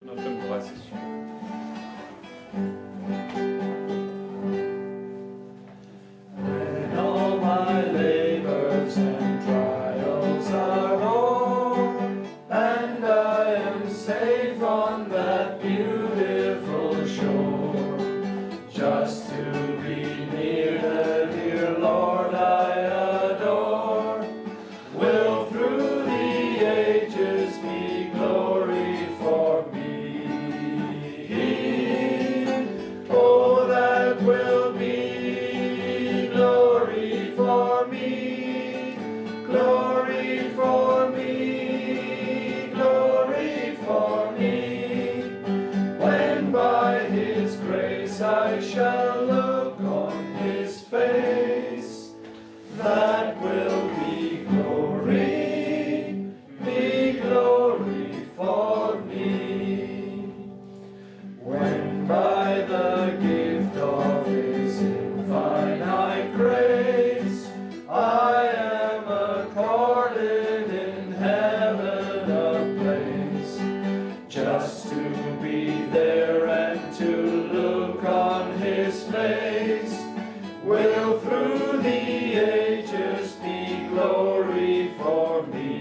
135. When all my labors and trials are o'er, and I am safe on that beautiful shore, just to be near the dear Lord I adore, will through the ages be glory for me. Oh, that will be glory for me, glory for me, glory for me, when by His grace I shall look on His face. That will be glory for me. When by the gift of His infinite grace I am accorded in heaven a place, just to be there and to look on His face, will through the ages be glory for me.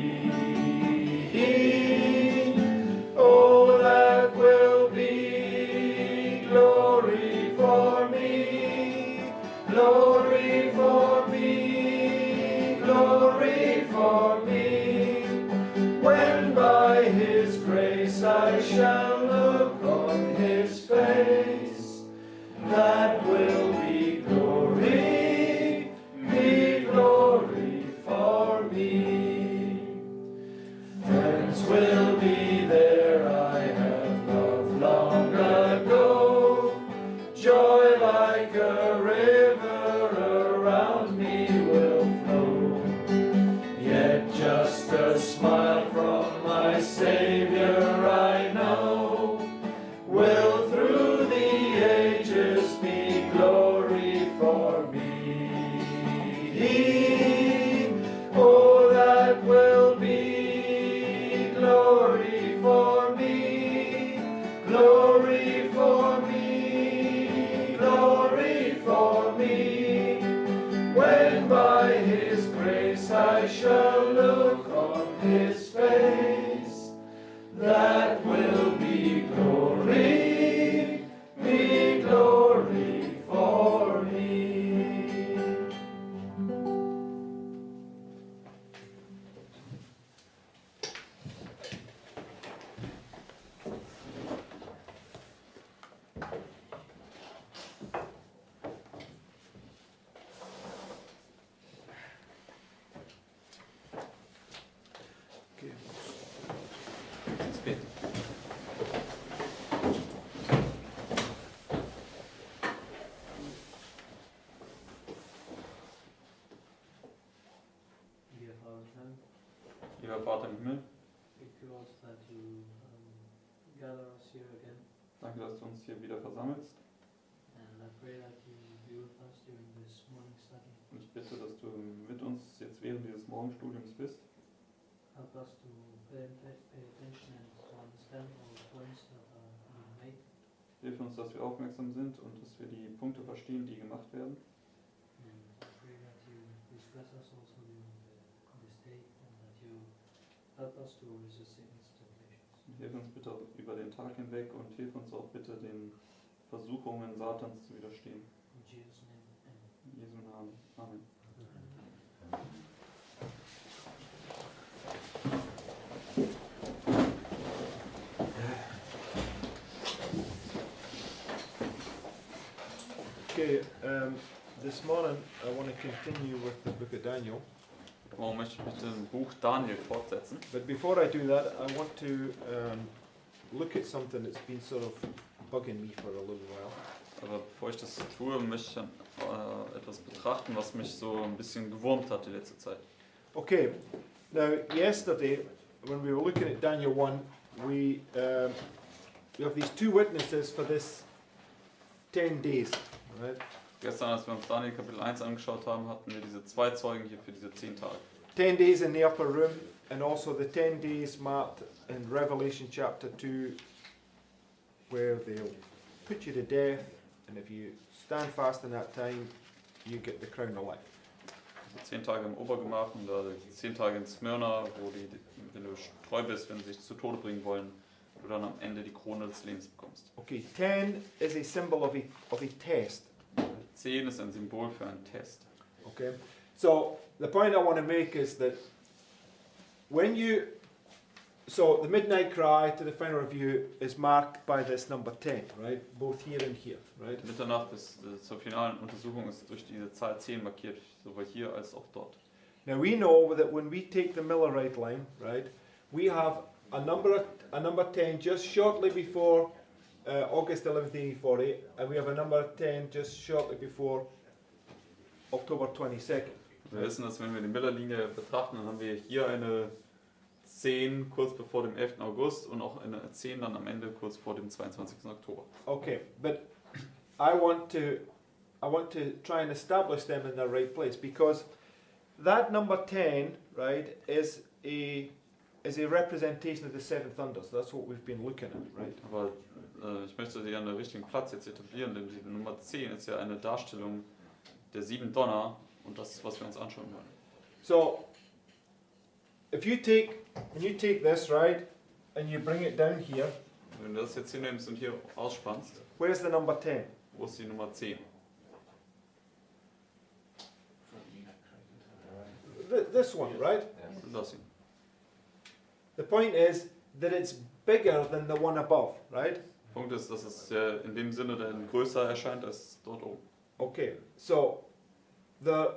Oh, that will be glory for me, glory for me, glory for me, when by His grace I shall look on His face. That will be glory for me. Friends will be there I have loved long ago. Joy like a river around me will flow. Yet just a smile from my Savior I know will through the ages be glory for me. Oh, that will be glory for me, glory for me, glory for me, when by His grace I shall look on His face. That will be glory for me. Okay. Es ist spät. Dear Father in heaven, Lieber Vater im Himmel, we feel also that you gather us here again, danke, dass du uns hier wieder versammelst. and I pray that you will be with us during this morning study. Und ich bitte, dass du mit uns jetzt während dieses Morgenstudiums bist. Help us to pay attention and to understand all the points that are being made. Hilf uns, dass wir aufmerksam sind und dass wir die Punkte verstehen, die gemacht werden. And I pray that you please bless us also during this day, and that you help us to resist Satan's temptations. Und hilf uns bitte über den Tag hinweg und hilf uns auch bitte den Versuchungen Satans zu widerstehen. In Jesus' name, amen. In Jesu Namen. Amen. Okay, this morning I want to continue with the book of Daniel. Morgen möchte ich mit dem Buch Daniel fortsetzen. But before I do that, I want to look at something that's been sort of bugging me for a little while. Aber bevor ich das tue, möchte ich etwas betrachten, was mich so ein bisschen gewurmt hat die letzte Zeit. Okay, now yesterday when we were looking at Daniel 1, we have these two witnesses for this 10 days, right? Gestern, als wir uns Daniel Kapitel 1 angeschaut haben, hatten wir diese zwei Zeugen hier für diese 10 Tage. 10 days in the upper room, and also the 10 days marked in Revelation chapter 2 where they'll put you to death, and if you stand fast in that time, you get the crown of life. Also 10 Tage im Obergemach und 10 Tage in Smyrna, wo die, wenn du treu bist, wenn sie dich zu Tode bringen wollen, du dann am Ende die Krone des Lebens bekommst. Okay, 10 is a symbol of a test. 10 ist ein Symbol für einen Test. Okay, so the point I want to make is that when you, so the midnight cry to the final review is marked by this number 10, right? Both here and here, right? Mitternacht bis zur finalen Untersuchung ist durch diese Zahl 10 markiert, sowohl hier als auch dort. Now we know that when we take the Millerite line, right, we have a number 10 just shortly before August 11th, 1840, and we have a number 10 just shortly before October 22nd. Wir wissen, dass wenn wir die Miller-Linie betrachten, dann haben wir hier eine 10 kurz bevor dem 11. August und auch eine 10 dann am Ende kurz vor dem 22. Oktober. Okay, but I want to try and establish them in the right place, because that number 10, right, is a representation of the seven thunders. That's what we've been looking at, right? Aber ich möchte sie an der richtigen Platz jetzt etablieren, denn die Nummer 10 ist ja eine Darstellung der 7 Donner und das ist, was wir uns anschauen wollen. So, when you take this, right, and you bring it down here, Wenn du das jetzt hinnimmst und hier ausspannst, where's the number 10? wo ist die Nummer 10? This one, right? Das hier. The point is that it's bigger than the one above, right? Punkt ist, dass es in dem Sinne dann größer erscheint als dort oben. Okay, so the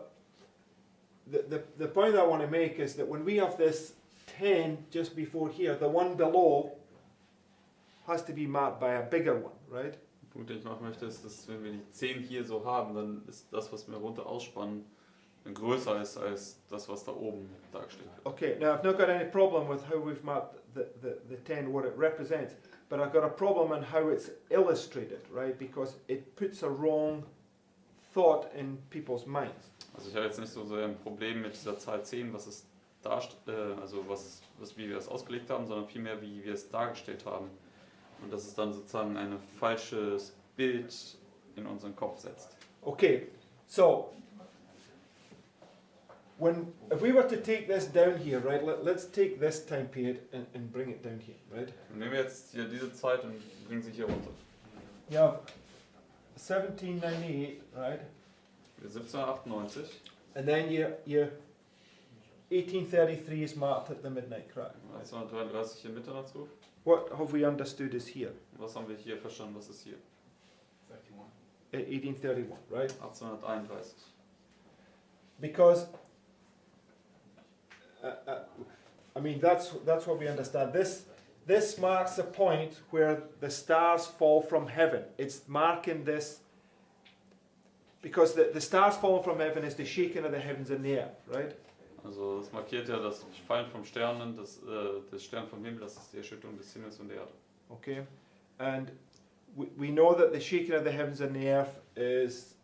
point I want to make is that when we have this 10 just before here, the one below has to be marked by a bigger one, right? Der Punkt, den ich machen möchte, ist, dass wenn wir die 10 hier so haben, dann ist das, was wir runter ausspannen, dann größer ist als das, was da oben dargestellt wird. Okay, now I've not got any problem with how we've marked the 10, what it represents, but I've got a problem in how it's illustrated, right? Because it puts a wrong thought in people's minds. Also ich habe jetzt nicht so sehr ein Problem mit dieser Zahl 10, was es also wie wir es ausgelegt haben, sondern vielmehr, wie wir es dargestellt haben. Und dass es dann sozusagen ein falsches Bild in unseren Kopf setzt. Okay, so if we were to take this down here, right? Let's take this time period and bring it down here, right? Und nehmen wir jetzt hier diese Zeit und bringen sie hier runter. You have 1798, right? 1798, And then your 1833 is marked at the midnight cry. 1833 im Mitternachtsruf. What have we understood is here? Was haben wir hier verstanden? Was ist hier? 1831, right? 1831. Because I mean that's what we understand. This marks a point where the stars fall from heaven. It's marking this because the stars falling from heaven is the shaking of the heavens and the earth, right? Also das markiert ja das Fallen vom Sternen, des Stern vom Himmel, das ist die Erschütterung des Himmels und der Erde. Okay, and we know that the shaking of the heavens and the earth is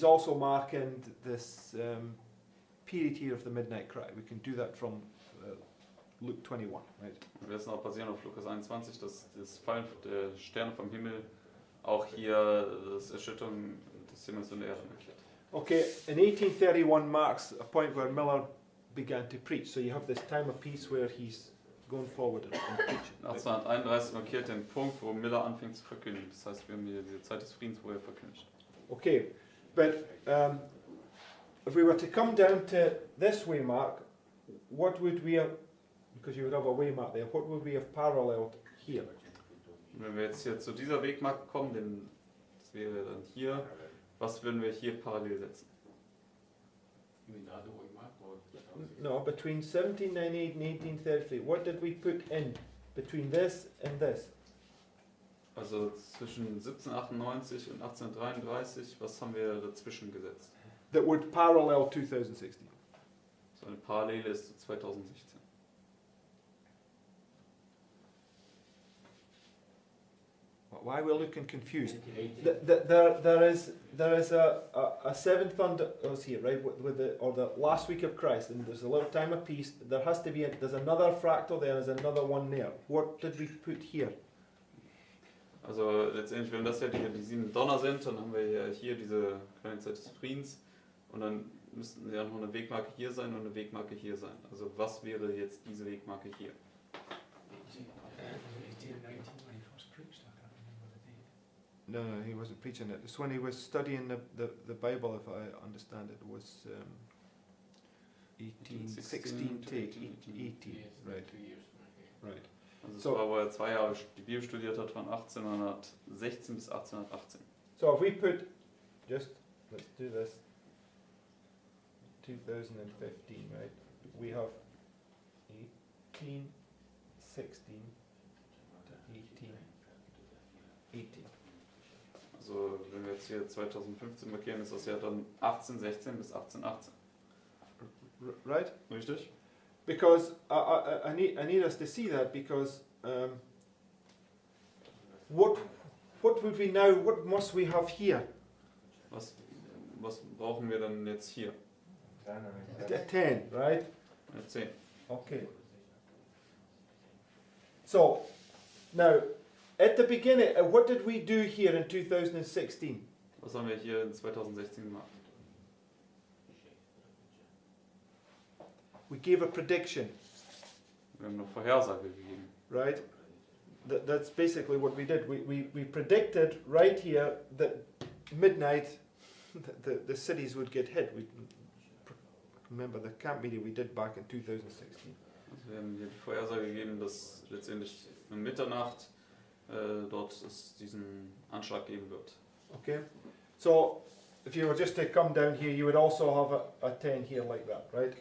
also marking this period here of the midnight cry. We can do that from Luke 21, right? Und wir wissen auch basierend auf Lukas 21, dass das Fallen der Sterne vom Himmel auch hier das Erschütterung des Himmels und der Erde markiert. Okay, in 1831 marks a point where Miller began to preach. So you have this time of peace where he's going forward and preaching. 1831 markiert den Punkt, wo Miller anfängt zu verkündigen. Das heißt, wir haben hier diese Zeit des Friedens, wo er verkündigt. Okay, but if we were to come down to this waymark, what would we have, because you would have a waymark there, what would we have paralleled here? Und wenn wir jetzt hier zu dieser Wegmarke kommen, denn das wäre dann hier, was würden wir hier parallel setzen? No, between 1798 and 1833, what did we put in between this and this? Also zwischen 1798 und 1833, was haben wir dazwischen gesetzt? That would parallel 2016. So eine Parallele ist zu 2016. why we're looking confused. 18. There is a seven thunders here, right? With the last week of Christ, and there's a little time of peace. There has to be there's another fractal there, there's another one there. What did we put here? Also letztendlich, wenn das ja die 7 Donner sind, dann haben wir ja hier diese kleine Zeit des Friedens und dann müssten ja noch eine Wegmarke hier sein und eine Wegmarke hier sein. Also was wäre jetzt diese Wegmarke hier? 1819 when he first preached, I can't remember the date. No, he wasn't preaching it. It's when he was studying the Bible, if I understand it, was 1816 to 18, right? 2 years. Right. Also es So- war, wo er 2 Jahre die Bibel studiert hat, von 1816 bis 1818. So if we put, let's do this, 2015, right? We have 18, 16, 18, 18. Also wenn wir jetzt hier 2015 markieren, ist das ja dann 1816 bis 1818. Right? Richtig? Because I need us to see that, because what would we now, what must we have here? Was brauchen wir dann jetzt hier? A 10, right? Eine 10. Okay. So, now, at the beginning, what did we do here in 2016? Was haben wir hier in 2016 gemacht? We gave a prediction, Wir haben eine Vorhersage gegeben. right? That's basically what we did. We predicted right here that midnight the cities would get hit. We remember the camp meeting we did back in 2016. Also wir haben hier die Vorhersage gegeben, dass letztendlich um Mitternacht dort es diesen Anschlag geben wird. Okay? So, if you were just to come down here, you would also have a 10 here like that, right?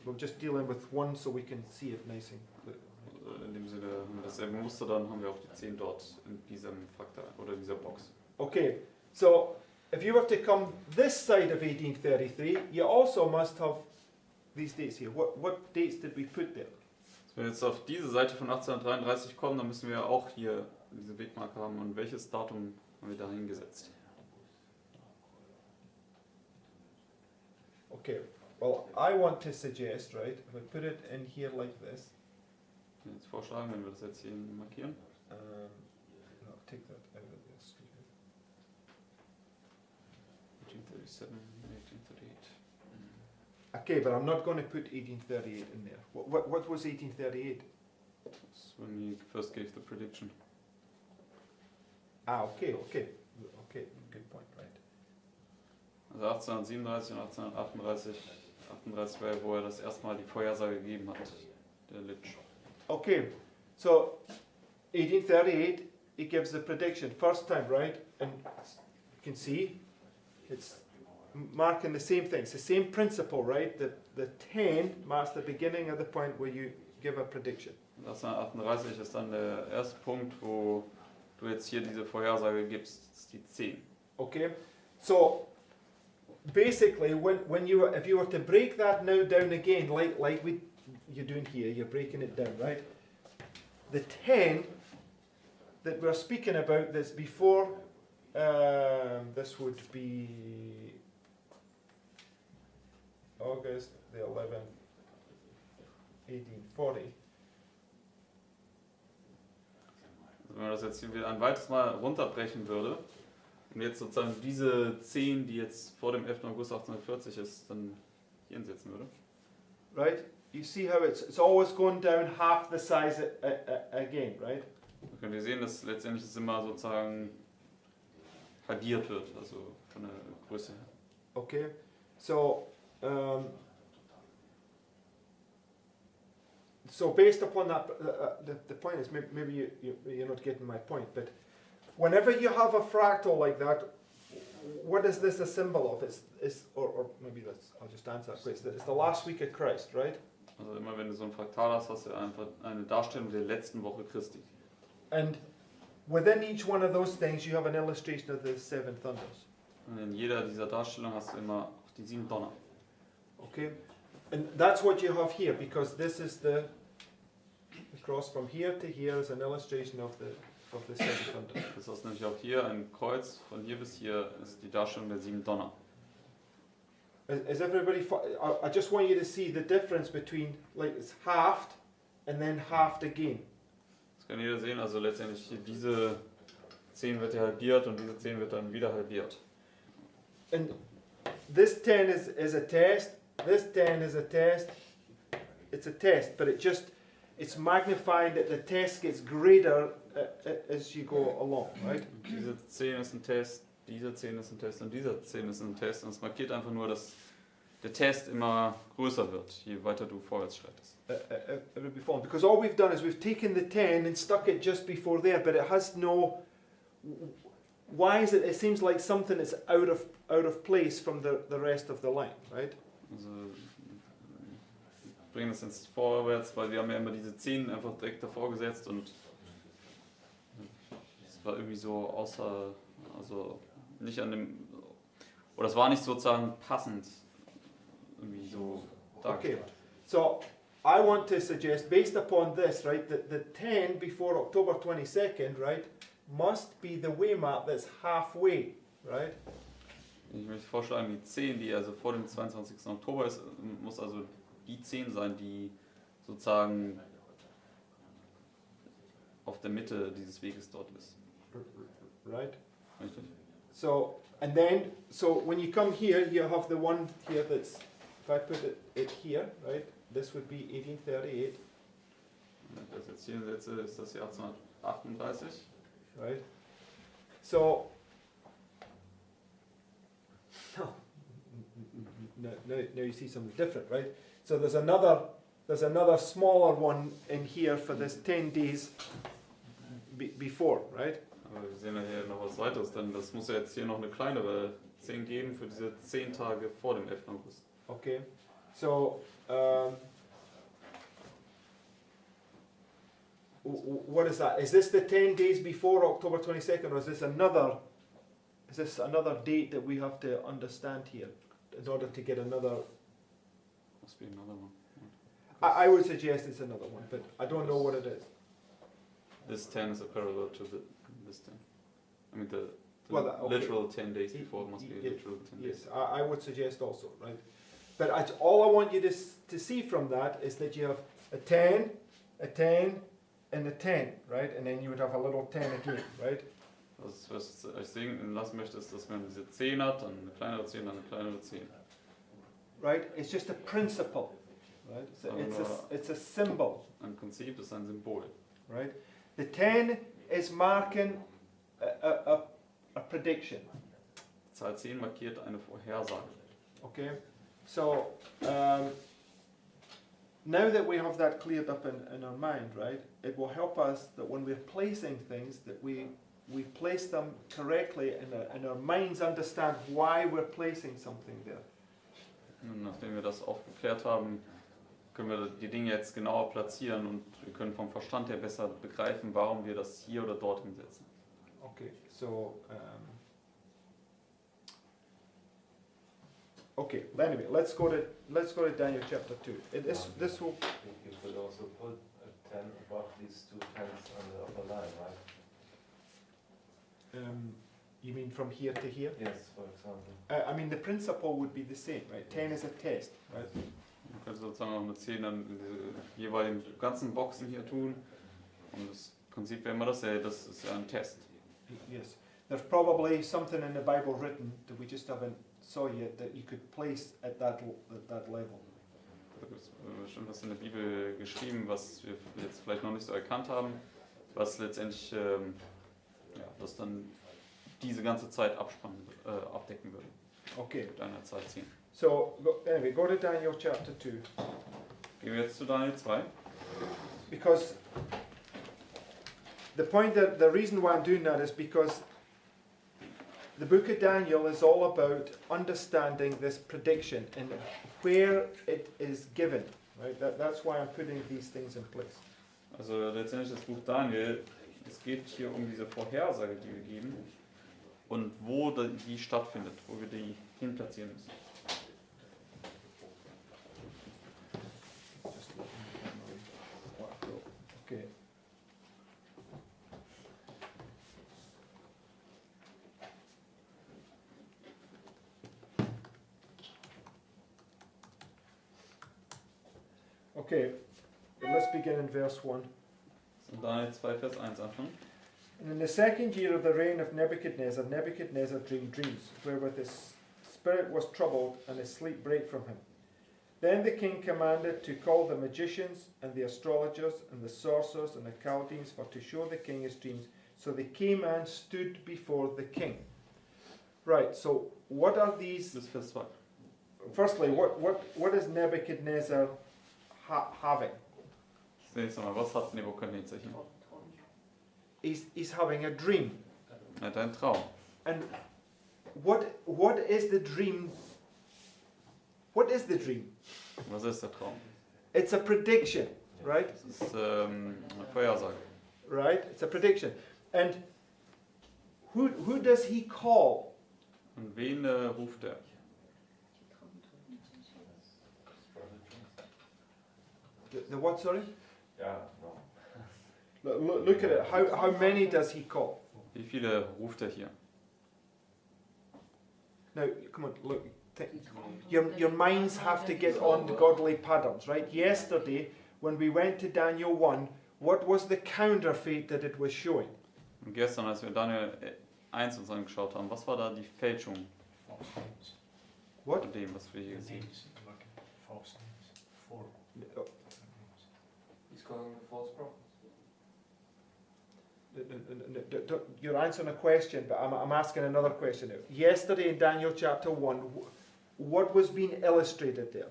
We're just dealing with one so we can see it nice and clear. Also in dem Sinne haben wir dasselbe Muster, dann haben wir auch die 10 dort in diesem Fraktal oder dieser Box. Okay, so if you were to come this side of 1833, you also must have these dates here. What dates did we put there? Wenn wir jetzt auf diese Seite von 1833 kommen, dann müssen wir auch hier diese Wegmarke haben. Und welches Datum haben wir da hingesetzt? Okay, well, I want to suggest, right, if we put it in here like this, Ich würde jetzt vorschlagen, wenn wir das jetzt hier markieren. no, take that out of this. 1837, 1838. Okay, but I'm not going to put 1838 in there. What was 1838? That's when we first gave the prediction. Ah, okay, good point, right. Also 1837 und 1838. 38 war ja, wo er das erste Mal die Vorhersage gegeben hat, der Litsch. Okay, so 1838, it gives the prediction, first time, right? And you can see it's marking the same thing. It's the same principle, right? The 10 marks the beginning of the point where you give a prediction. 1838 ist dann der erste Punkt, wo du jetzt hier diese Vorhersage gibst, das ist die 10. Okay, so basically, if you were to break that now down again, like you're doing here, you're breaking it down, right? The 10 that we're speaking about that's before, this would be August the 11th, 1840. Also wenn man das jetzt hier wieder ein weiteres Mal runterbrechen würde und jetzt sozusagen diese 10, die jetzt vor dem 11. August 1840 ist, dann hier hinsetzen würde. Right? You see how it's always going down half the size again, right? Dann könnt ihr sehen, dass letztendlich es immer sozusagen halbiert wird, also von der Größe her. Okay, so so based upon that, the point is maybe you're not getting my point, but whenever you have a fractal like that, what is this a symbol of? Or maybe I'll just answer that quick. It's the last week of Christ, right? Also immer wenn du so ein Fraktal hast, hast du einfach eine Darstellung der letzten Woche Christi. And within each one of those things, you have an illustration of the seven thunders. Und in jeder dieser Darstellungen hast du immer auch die 7 Donner. Okay, and that's what you have here, because this is the cross from here to here is an illustration of the of the 7 thunders. Das ist nämlich auch hier ein Kreuz, von hier bis hier ist die Darstellung der 7 Donner. Is everybody? I just want you to see the difference between like it's halved and then halved again. Das kann jeder sehen, also letztendlich hier diese 10 wird ja halbiert und diese 10 wird dann wieder halbiert. And this 10 is a test. This 10 is a test. It's a test, but it's magnifying that the test gets greater as you go along, right? Diese 10 ist ein Test, diese 10 ist ein Test und dieser 10 ist ein Test und es markiert einfach nur, dass der Test immer größer wird, je weiter du vorwärts schreitest. Before, because all we've done is we've taken the 10 and stuck it just before there, but it has no. Why is it? It seems like something that's out of place from the rest of the line, right? Also bringen das jetzt vorwärts, weil wir haben ja immer diese 10 einfach direkt davor gesetzt und es war irgendwie so außer, also nicht an dem, oder es war nicht sozusagen passend irgendwie so Okay, dargestellt. so I want to suggest, based upon this, right, that the 10 before October 22nd, right, must be the way mark that's halfway, right? Ich möchte vorschlagen, die 10, die also vor dem 22. Oktober ist, muss also die 10 sein, die sozusagen auf der Mitte dieses Weges dort ist. Right? Richtig? So, and then, so when you come here, you have the one here that's, if I put it here, right, this would be 1838, Wenn ich das jetzt hier setze, ist das Jahr 1838. right? So, now you see something different, right? So there's another smaller one in here for this 10 days before, right? Aber wir sehen ja hier noch was weiteres, denn das muss ja jetzt hier noch eine kleinere 10 geben für diese 10 Tage vor dem 11. August. Okay, so what is that? Is this the 10 days before October 22nd, or is this another date that we have to understand here in order to get another? Must be another one. I would suggest it's another one, but I don't know what it is. This 10 is a parallel to this 10. I mean the Well, okay. literal 10 days before must be Yeah, literal 10 days. Yes, I would suggest also, right? But all I want you to see from that is that you have a 10, and a 10, right? And then you would have a little 10 again, right? Was ich sehen lassen möchte, ist, dass man diese 10 hat, dann eine kleinere 10, dann eine kleinere 10. Right? It's just a principle, right? It's a symbol, Ein Prinzip ist ein Symbol. right? The 10 is marking a prediction, Zahl 10 markiert eine Vorhersage. okay? So, now that we have that cleared up in our mind, right, it will help us that when we're placing things, that we place them correctly and our minds understand why we're placing something there. Und nachdem wir das aufgeklärt haben, können wir die Dinge jetzt genauer platzieren und wir können vom Verstand her besser begreifen, warum wir das hier oder dort hinsetzen. Okay, so okay. Anyway, let's go to Daniel chapter 2. This will. You could also put a 10 above these two 10s on the upper line, right? You mean from here to here? Yes, for example. I mean the principle would be the same, right? 10 is a test, right? Man könnte sozusagen auch eine 10 dann in diese jeweiligen ganzen Boxen hier tun und das Prinzip wäre immer dasselbe, das ist ja ein Test. Yes. There's probably something in the Bible written that we just haven't saw yet that you could place at that level. Da gibt es bestimmt was in der Bibel geschrieben, was wir jetzt vielleicht noch nicht so erkannt haben, was letztendlich das dann diese ganze Zeit abdecken würde. Okay. Mit einer Zahl 10. So anyway, go to Daniel chapter 2. Gehen wir jetzt zu Daniel 2. Because the reason why I'm doing that is because the book of Daniel is all about understanding this prediction and where it is given. Right? That's why I'm putting these things in place. Also letztendlich das Buch Daniel, es geht hier um diese Vorhersage, die wir geben und wo die stattfindet, wo wir die hinplatzieren müssen. Okay. Okay, let's begin in verse 1. So Daniel 2, Vers 1 anfangen. And in the second year of the reign of Nebuchadnezzar, Nebuchadnezzar dreamed dreams, wherewith his spirit was troubled, and his sleep brake from him. Then the king commanded to call the magicians, and the astrologers, and the sorcerers, and the Chaldeans, for to show the king his dreams. So they came and stood before the king. Right, so what are these? Bis Vers 2. Firstly, what is Nebuchadnezzar having? Zunächst einmal, was hat Nebukadnezar hier? He's having a dream. Er hat einen Traum. And what is the dream? What is the dream? Was ist der Traum? It's a prediction, right? Das ist eine Vorhersage. Right? It's a prediction. And who does he call? Und wen ruft er? The what, sorry? Yeah, no. Look at it. How many does he call? Wie viele ruft er hier? Now, come on, look. Your minds have to get on the godly patterns, right? Yesterday, when we went to Daniel 1, what was the counterfeit that it was showing? Und gestern, als wir Daniel 1 uns angeschaut haben, was war da die Fälschung What? von dem, was wir hier sehen? He's calling the false prophets. You're answering a question, but I'm asking another question now. Yesterday in Daniel chapter 1, what was being illustrated there?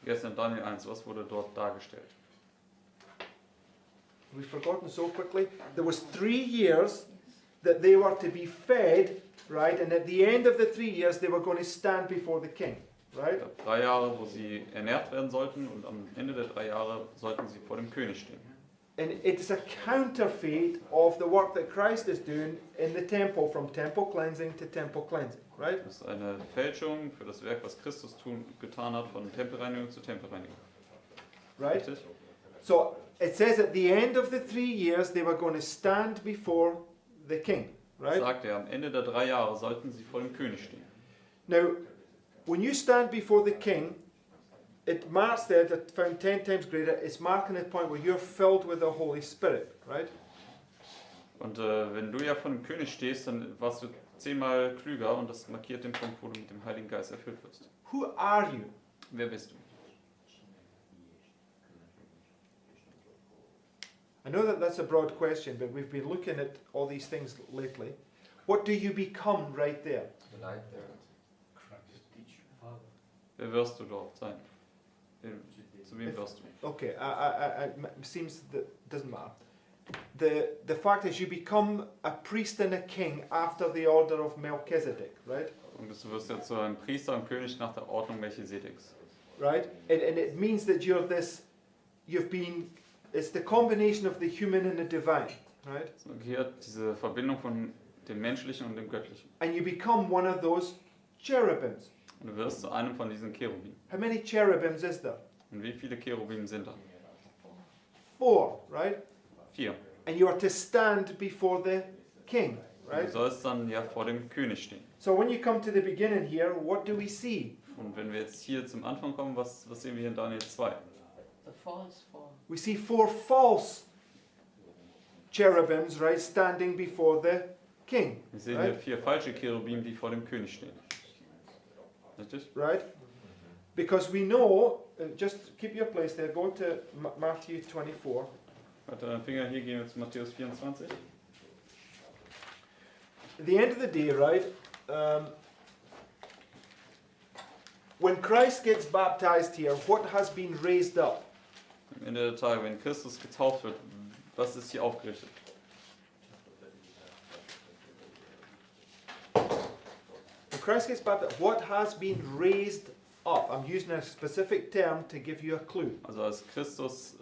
Gestern Daniel 1, was wurde dort dargestellt? We've forgotten so quickly. There was 3 years that they were to be fed, right? And at the end of the 3 years, they were going to stand before the king, right? 3 Jahre, wo sie ernährt werden sollten, und am Ende der 3 Jahre sollten sie vor dem König stehen. And it's a counterfeit of the work that Christ is doing in the temple, from temple cleansing to temple cleansing, right? Das ist eine Fälschung für das Werk, was Christus getan hat, von Tempelreinigung zu Tempelreinigung. Right? Richtig? So it says at the end of the 3 years, they were going to stand before the king, right? Sagt er, am Ende der 3 Jahre sollten sie vor dem König stehen. Now, when you stand before the king, it marks there that found 10 times greater, it's marking the point where you're filled with the Holy Spirit, right? Und wenn du ja vor dem König stehst, dann warst du 10-mal klüger, und das markiert den Punkt, wo du mit dem Heiligen Geist erfüllt wirst. Who are you? Wer bist du? I know that that's a broad question, but we've been looking at all these things lately. What do you become right there? The light there. Wer wirst du dort sein? Zu wem wirst du? Okay, it seems that doesn't matter. The fact is, you become a priest and a king after the order of Melchizedek, right? Und du wirst ja zu einem Priester und König nach der Ordnung Melchisedeks. Right? And it means that it's the combination of the human and the divine, right? So gehört diese Verbindung von dem Menschlichen und dem Göttlichen. And you become one of those cherubims. Und du wirst zu einem von diesen Cherubim. How many cherubims is there? Und wie viele Cherubim sind da? 4, right? 4. And you are to stand before the king, Und right? du sollst dann ja vor dem König stehen. So when you come to the beginning here, what do we see? Und wenn wir jetzt hier zum Anfang kommen, was sehen wir hier in Daniel 2? The false form. We see 4 false cherubims, right, standing before the king, Wir sehen hier right? 4 falsche Cherubim, die vor dem König stehen. Richtig? Right? Because we know, just keep your place there, go to Matthew 24. Warte, deinen Finger, hier gehen wir zu Matthäus 24. At the end of the day, right, when Christ gets baptized here, what has been raised up? Am Ende der Tage, wenn Christus getauft wird, was ist hier aufgerichtet? When Christ gets baptized, what has been raised up? I'm using a specific term to give you a clue. Also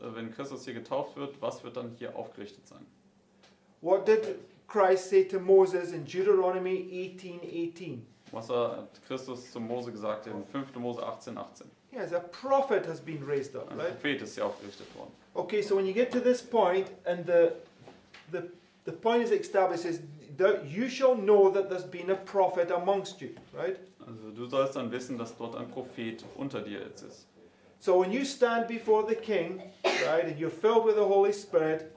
wenn Christus hier getauft wird, was wird dann hier aufgerichtet sein? What did Christ say to Moses in Deuteronomy 18:18? Was hat Christus zu Mose gesagt in 5. Mose 18,18? Yes, a prophet has been raised up, Ein right? Prophet ist hier aufgerichtet worden. Okay, so when you get to this point and the point is established is that you shall know that there's been a prophet amongst you, right? Also du sollst dann wissen, dass dort ein Prophet unter dir jetzt ist. So when you stand before the king, right, and you're filled with the Holy Spirit,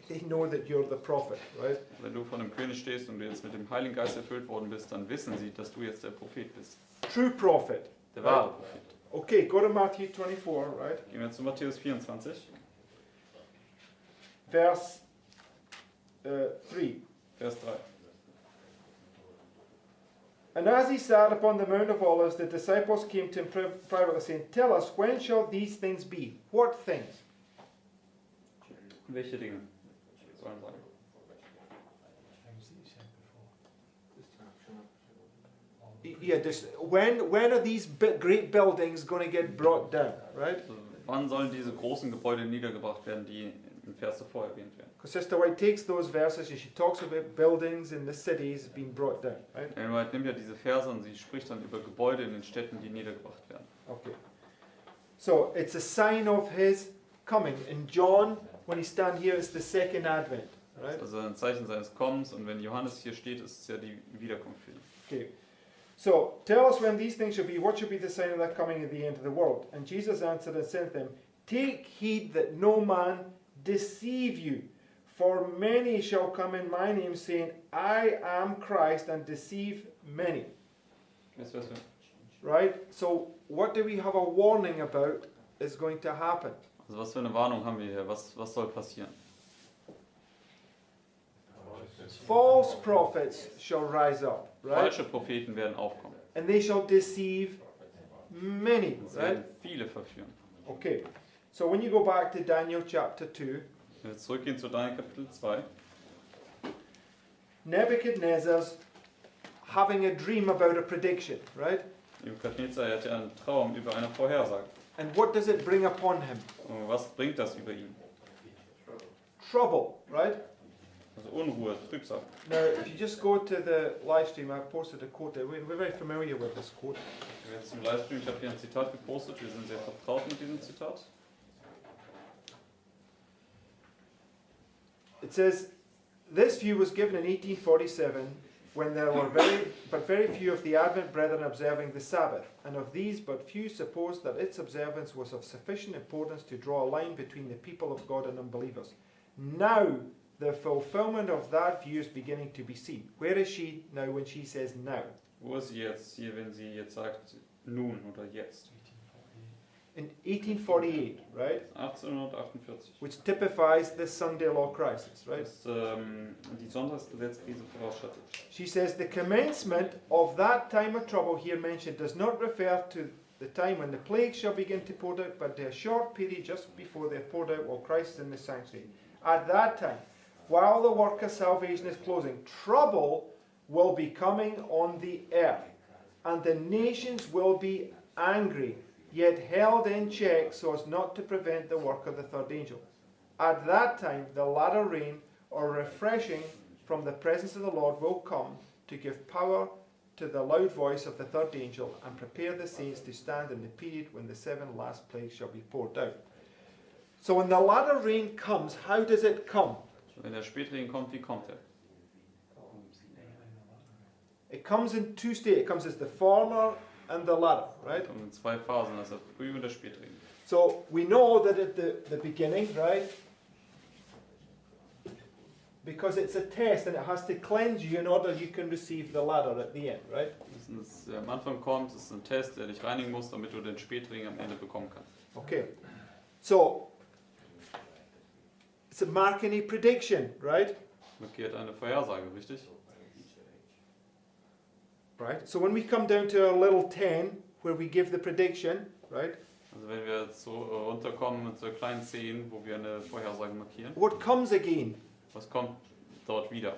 they know that you're the prophet, right? Wenn du vor dem König stehst und du jetzt mit dem Heiligen Geist erfüllt worden bist, dann wissen sie, dass du jetzt der Prophet bist. True prophet. Der wahre Prophet. Okay, go to Matthew 24, right? Gehen wir zu Matthäus 24, Verse 3. Vers 3. And as he sat upon the Mount of Olives, the disciples came to him privately, saying, Tell us, when shall these things be? What things? Welche Dinge sollen sagen? Things that you said before. Yeah, when are these great buildings going to get brought down, right? Also, wann sollen diese großen Gebäude niedergebracht werden, die im Vers davor erwähnt werden? Because Sister White takes those verses and she talks about buildings in the cities being brought down, right? Ellen White nimmt ja diese Verse und sie spricht dann über Gebäude in den Städten, die niedergebracht werden. Okay. So it's a sign of his coming. In John, when he stand here, it's the second advent, Das right? ist also ein Zeichen seines Kommens und wenn Johannes hier steht, ist es ja die Wiederkunft für ihn. Okay. So tell us when these things shall be. What shall be the sign of that coming at the end of the world? And Jesus answered and said to them, Take heed that no man deceive you. For many shall come in my name, saying, I am Christ, and deceive many. Vers 5. Right? So, what do we have a warning about is going to happen? Also was für eine Warnung haben wir hier? Was soll passieren? False prophets shall rise up, right? Falsche Propheten werden aufkommen. And they shall deceive many, Es right? werden viele verführen. Okay. So, when you go back to Daniel chapter 2, Wenn wir zurückgehen zu Daniel Kapitel 2, Nebuchadnezzar's having a dream about a prediction, right? Nebukadnezar hatte einen Traum über eine Vorhersage. And what does it bring upon him? Und was bringt das über ihn? Trouble, right? Also Unruhe, Trübsal. Now, if you just go to the live stream, I've posted a quote there. We're very familiar with this quote. Wenn wir jetzt zum Livestream, ich habe hier ein Zitat gepostet, wir sind sehr vertraut mit diesem Zitat. It says, this view was given in 1847 when there were very few of the Advent brethren observing the Sabbath, and of these but few supposed that its observance was of sufficient importance to draw a line between the people of God and unbelievers. Now, the fulfillment of that view is beginning to be seen. Where is she now when she says now? Wo ist sie jetzt hier, wenn sie jetzt sagt, nun oder jetzt? 1848. In 1848, right? 1848. Which typifies the Sunday law crisis, right? Das die Sonntagsgesetzkrise vorausschattet. She says the commencement of that time of trouble here mentioned does not refer to the time when the plague shall begin to pour out, but to a short period just before they are poured out while Christ is in the sanctuary. At that time, while the work of salvation is closing, trouble will be coming on the earth, and the nations will be angry, yet held in check so as not to prevent the work of the third angel. At that time, the latter rain, or refreshing from the presence of the Lord, will come to give power to the loud voice of the third angel and prepare the saints to stand in the period when the seven last plagues shall be poured out. So when the latter rain comes, how does it come? Wenn der Spätregen kommt, wie kommt er? It comes in two stages. It comes as the former and the latter, right? Kommt in zwei Phasen, das ist der Früh- und der Spätregen. So we know that at the beginning, right? Because it's a test and it has to cleanse you in order you can receive the latter at the end, right? Das am Anfang kommt, das ist ein Test, der dich reinigen muss, damit du den Spätregen am Ende bekommen kannst. Okay. So it's a marking a prediction, right? Markiert eine Vorhersage, richtig? Right. So when we come down to our little 10 where we give the prediction, right? Also wenn wir jetzt so runterkommen mit so kleinen Szenen, wo wir eine Vorhersage markieren, What comes again? was kommt dort wieder?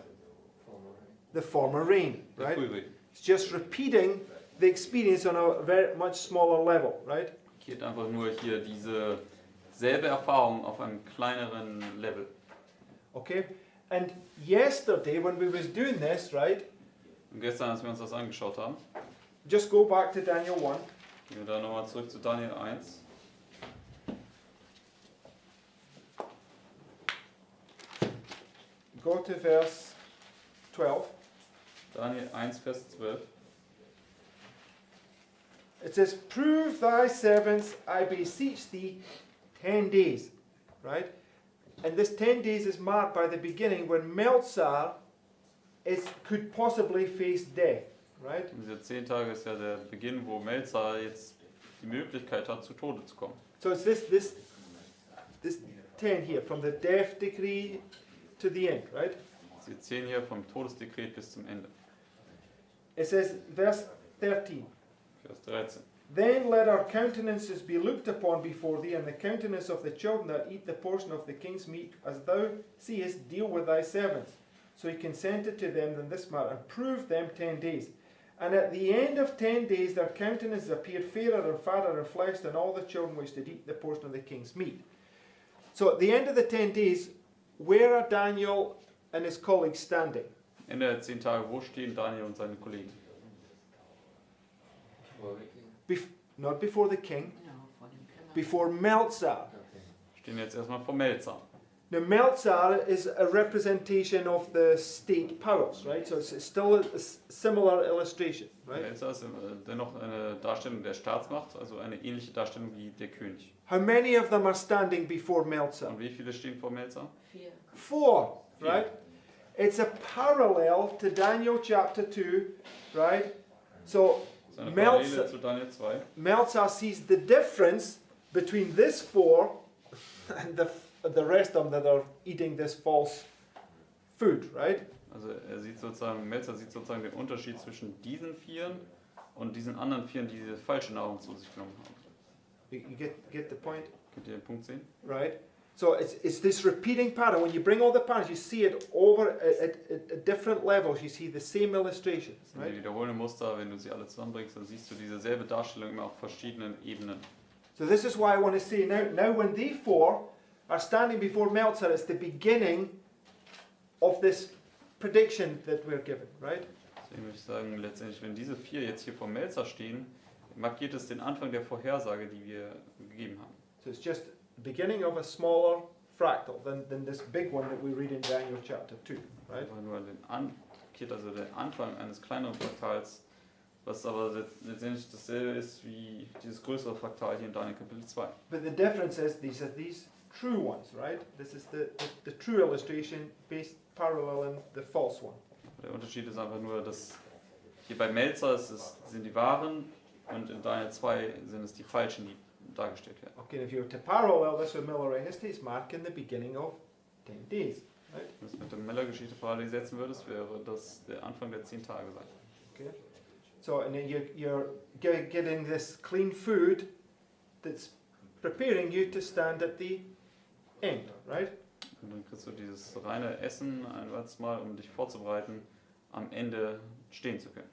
The former rain, Der right? Frühregen. It's just repeating the experience on a very much smaller level, right? Markiert einfach nur hier diese selbe Erfahrung auf einem kleineren Level. Okay? And yesterday when we was doing this, right? Und gestern, als wir uns das angeschaut haben, Just go back to Daniel 1. gehen wir da nochmal zurück zu Daniel 1. Go to verse 12. Daniel 1, Vers 12. It says, prove thy servants, I beseech thee, 10 days. Right? And this 10 days is marked by the beginning when Melzar could possibly face death. Right? Und diese 10 Tage ist ja der Beginn, wo Melzar jetzt die Möglichkeit hat, zu Tode zu kommen. So it's this 10 here, from the death decree to the end, right? Diese 10 hier vom Todesdekret bis zum Ende. It says, verse 13, Vers 13. then let our countenances be looked upon before thee, and the countenance of the children that eat the portion of the king's meat, as thou seest, deal with thy servants. So he consented to them in this matter, and proved them 10 days. And at the end of 10 days their countenances appeared fairer and fatter and flesh than all the children which did eat the portion of the king's meat. So at the end of the 10 days, where are Daniel and his colleagues standing? Ende der 10 Tage, wo stehen Daniel und seine Kollegen? Not before the king, No, for dem Kämmer. before Melzar. Stehen jetzt erstmal vor Melzar. Now Melzar is a representation of the state powers, right? So it's still a similar illustration, right? Melzar ist dennoch eine Darstellung der Staatsmacht, also eine ähnliche Darstellung wie der König. How many of them are standing before Melzar? Und wie viele stehen vor Melzar? 4. 4, right? It's a parallel to Daniel chapter 2, right? So Das ist eine Parallele Melzar, zu Daniel 2. Melzar sees the difference between this 4 and the rest of them that are eating this false food, right? Also Melzar sieht sozusagen den Unterschied zwischen diesen 4 und diesen anderen 4, die diese falsche Nahrung zu sich genommen haben. You get the point, Könnt ihr den Punkt sehen? right? So it's this repeating pattern. When you bring all the patterns, you see it over at different levels. You see the same illustrations, Das sind die right? wiederholenden Muster, wenn du sie alle zusammenbringst, dann siehst du dieselbe Darstellung immer auf verschiedenen Ebenen. So this is why I want to say now when they 4 are standing before Melzar, it's the beginning of this prediction that we're given, right? Deswegen möchte ich sagen, letztendlich, wenn diese 4 jetzt hier vor Melzar stehen, markiert es den Anfang der Vorhersage, die wir gegeben haben. So it's just the beginning of a smaller fractal than this big one that we read in Daniel chapter 2, right? Einfach nur markiert also den Anfang eines kleineren Fraktals, was aber letztendlich dasselbe ist wie dieses größere Fraktal hier in Daniel Kapitel 2. But the difference is these are these true ones, right? This is the true illustration based paralleling the false one. Der Unterschied ist einfach nur, dass hier bei Melzar sind die wahren und in Daniel 2 sind es die falschen, die dargestellt werden. Okay, if you were to parallel this with Millerite history, it's marking the beginning of 10 days, right? Wenn du es mit der Meller-Geschichte parallel setzen würdest, wäre das der Anfang der 10 Tage sein. Okay. So, and then you're getting this clean food that's preparing you to stand at the end, right? Und dann kriegst du dieses reine Essen ein weiteres Mal, um dich vorzubereiten, am Ende stehen zu können.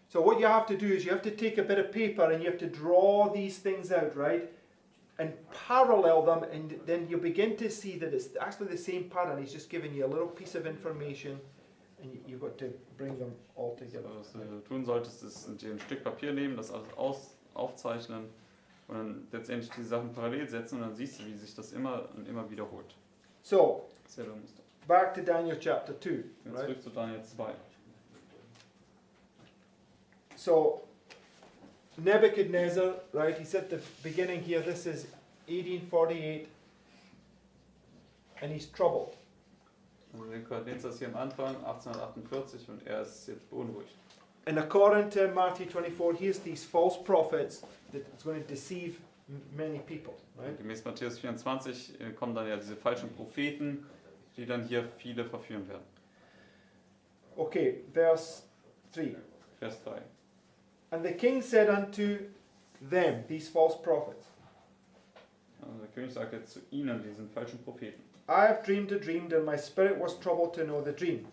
So what you have to do is you have to take a bit of paper and you have to draw these things out, right? And parallel them, and then you begin to see that it's actually the same pattern. He's just giving you a little piece of information, and you've got to bring them all together. Was du tun solltest, ist dir ein Stück Papier nehmen, das alles aufzeichnen und dann letztendlich die Sachen parallel setzen und dann siehst du, wie sich das immer und immer wiederholt. So, Selber Muster. back to Daniel chapter 2, Jetzt right? zurück zu Daniel 2. So, Nebuchadnezzar, right, he's at the beginning here, this is 1848, and he's troubled. Also Nebukadnezar ist hier am Anfang 1848 und er ist jetzt beunruhigt. And according to Matthew 24, here's these false prophets that's going to deceive many people, right? Gemäß Matthäus 24 kommen dann ja diese falschen Propheten, die dann hier viele verführen werden. Okay, verse 3. Vers 3. And the king said unto them, these false prophets, Also der König sagt jetzt zu ihnen, diesen falschen Propheten: I have dreamed a dream, and my spirit was troubled to know the dream.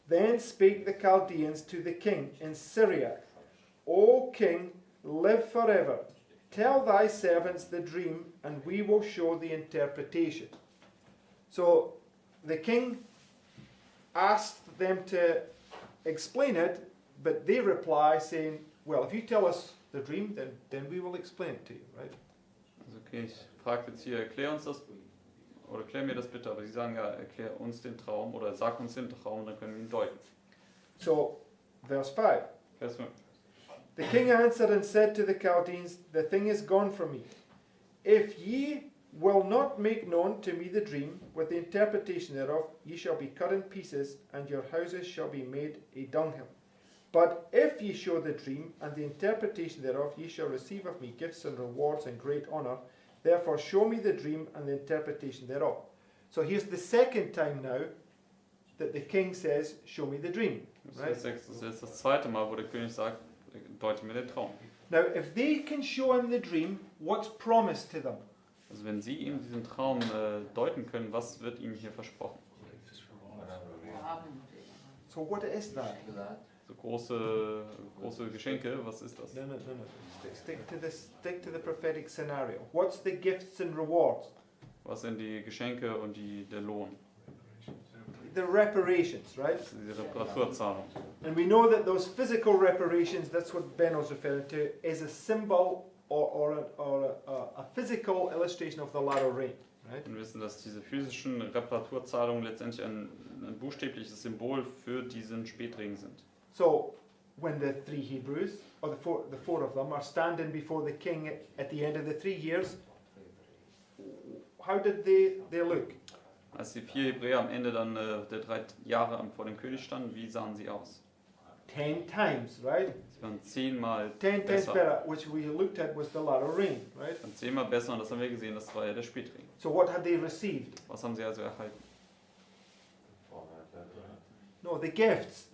Then spake the Chaldeans to the king in Syria, O king, live forever. Tell thy servants the dream, and we will show the interpretation. So the king asked them to explain it, but they reply saying, well, if you tell us the dream, then we will explain it to you, right? Also König fragt jetzt hier, erklär uns das, oder erklär mir das bitte, aber sie sagen ja, erklär uns den Traum oder sag uns den Traum, dann können wir ihn deuten. So, verse 5. Vers 5. The king answered and said to the Chaldeans, the thing is gone from me. If ye will not make known to me the dream with the interpretation thereof, ye shall be cut in pieces, and your houses shall be made a dunghill. But if ye show the dream and the interpretation thereof, ye shall receive of me gifts and rewards and great honour. Therefore show me the dream and the interpretation thereof. So here's the second time now that the king says, show me the dream. Das ist jetzt das zweite Mal, wo der König sagt, deute mir den Traum. Now, if they can show him the dream, what's promised to them? Also wenn Sie ihm diesen Traum deuten können, was wird ihm hier versprochen? So what is that? So große Geschenke, was ist das? No. Stick to the prophetic scenario. What's the gifts and rewards? Was sind die Geschenke und der Lohn? The reparations, right? Diese Reparaturzahlung. And we know that those physical reparations, that's what Benno's referring to, is a symbol or a physical illustration of the latter rain, right? Und wir wissen, dass diese physischen Reparaturzahlungen letztendlich ein buchstäbliches Symbol für diesen Spätregen sind. So, when the three Hebrews, or the four of them, are standing before the king at the end of the 3 years, how did they look? Als die 4 Hebräer am Ende dann der 3 Jahre vor dem König standen, wie sahen sie aus? 10 times, right? Sie waren 10-mal 10 times besser. better, which we looked at was the latter rain, right? Dann 10-mal besser und das haben wir gesehen, das war ja der Spätregen. So what had they received? Was haben sie also erhalten? No, the gifts,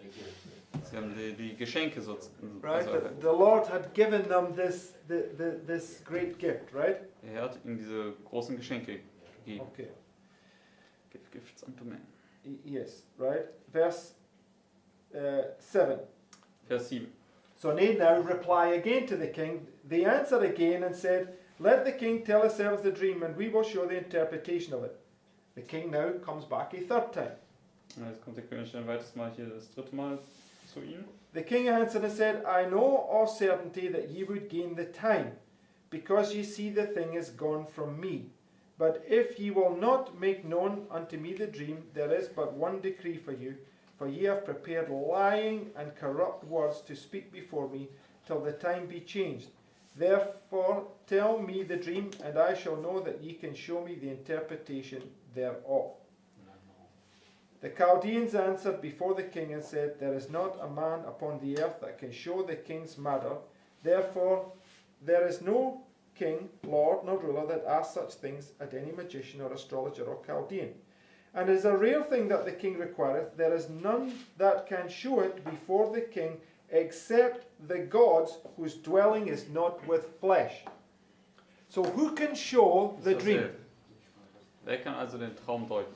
Sie haben die Geschenke sozusagen right? erhalten. The Lord had given them this great gift, right? Er hat ihnen diese großen Geschenke gegeben. Okay. Give gifts unto men. Yes, right? Verse 7. Vers 7. So they now reply again to the king. They answered again and said, let the king tell us the dream, and we will show the interpretation of it. The king now comes back a third time. Und jetzt kommt der König ein weiteres Mal hier das 3. Mal zu ihm. The king answered and said, I know of certainty that ye would gain the time, because ye see the thing is gone from me. But if ye will not make known unto me the dream, there is but one decree for you, for ye have prepared lying and corrupt words to speak before me, till the time be changed. Therefore tell me the dream, and I shall know that ye can show me the interpretation thereof. The Chaldeans answered before the king and said, there is not a man upon the earth that can show the king's matter. Therefore there is no king, lord, nor ruler that asks such things at any magician or astrologer or Chaldean. And it is a rare thing that the king requireth. There is none that can show it before the king, except the gods whose dwelling is not with flesh. So who can show the dream? Wer kann also den Traum deuten?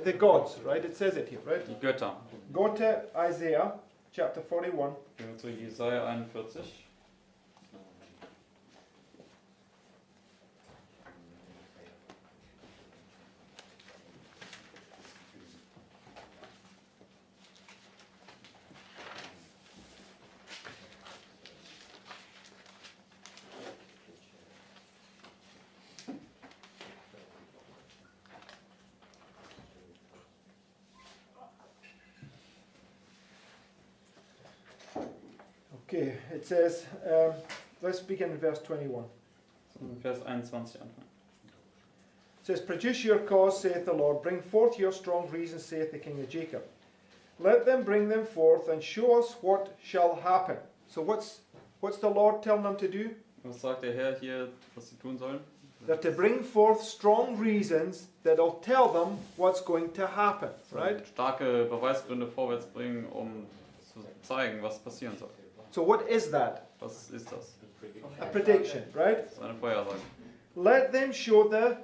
The gods, right? It says it here, right? Die Götter. Go to Isaiah chapter 41. Gehen wir zu Jesaja 41. Okay, it says, let's begin in verse 21. Vers 21 anfangen. It says, produce your cause, saith the Lord, bring forth your strong reasons, saith the king of Jacob. Let them bring them forth, and show us what shall happen. So what's the Lord telling them to do? Was sagt der Herr hier, was sie tun sollen? They're to bring forth strong reasons that'll tell them what's going to happen, right? Starke Beweisgründe vorwärts bringen, um zu zeigen, was passieren soll. So what is that? Was ist das? A prediction, right? Das ist eine Vorhersage. Let them show the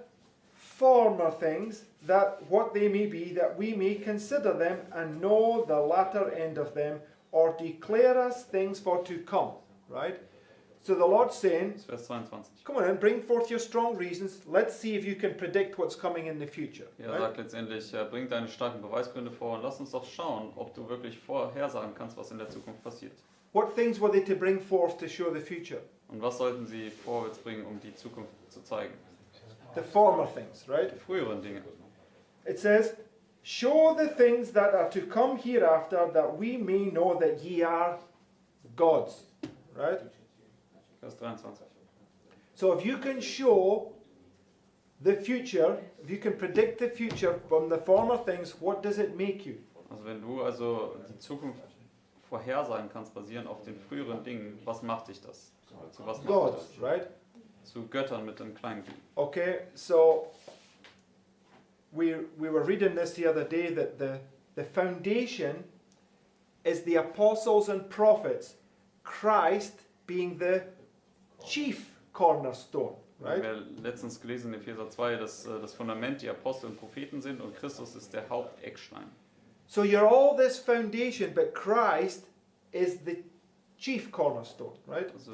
former things, that what they may be, that we may consider them and know the latter end of them, or declare us things for to come, right? So the Lord's saying, Das ist Vers 22. come on and bring forth your strong reasons. Let's see if you can predict what's coming in the future. Er Right? sagt letztendlich, bring deine starken Beweisgründe vor und lass uns doch schauen, ob du wirklich vorhersagen kannst, was in der Zukunft passiert. What things were they to bring forth to show the future? Und was sollten sie vorwärts bringen, um die Zukunft zu zeigen? The former things, right? Die früheren Dinge. It says, show the things that are to come hereafter, that we may know that ye are gods. Right? Vers 23. So if you can show the future, if you can predict the future from the former things, what does it make you? Also wenn du also die Zukunft vorhersagen kannst, basierend auf den früheren Dingen, was macht dich das? Zu was macht dich Gods, das? right? Zu Göttern mit einem kleinen G. Okay, so we were reading this the other day that the foundation is the apostles and prophets, Christ being the chief cornerstone, Wir right? haben ja letztens gelesen in Epheser 2, dass das Fundament die Apostel und Propheten sind und Christus ist der Haupteckstein. So you're all this foundation, but Christ is the chief cornerstone, right? Also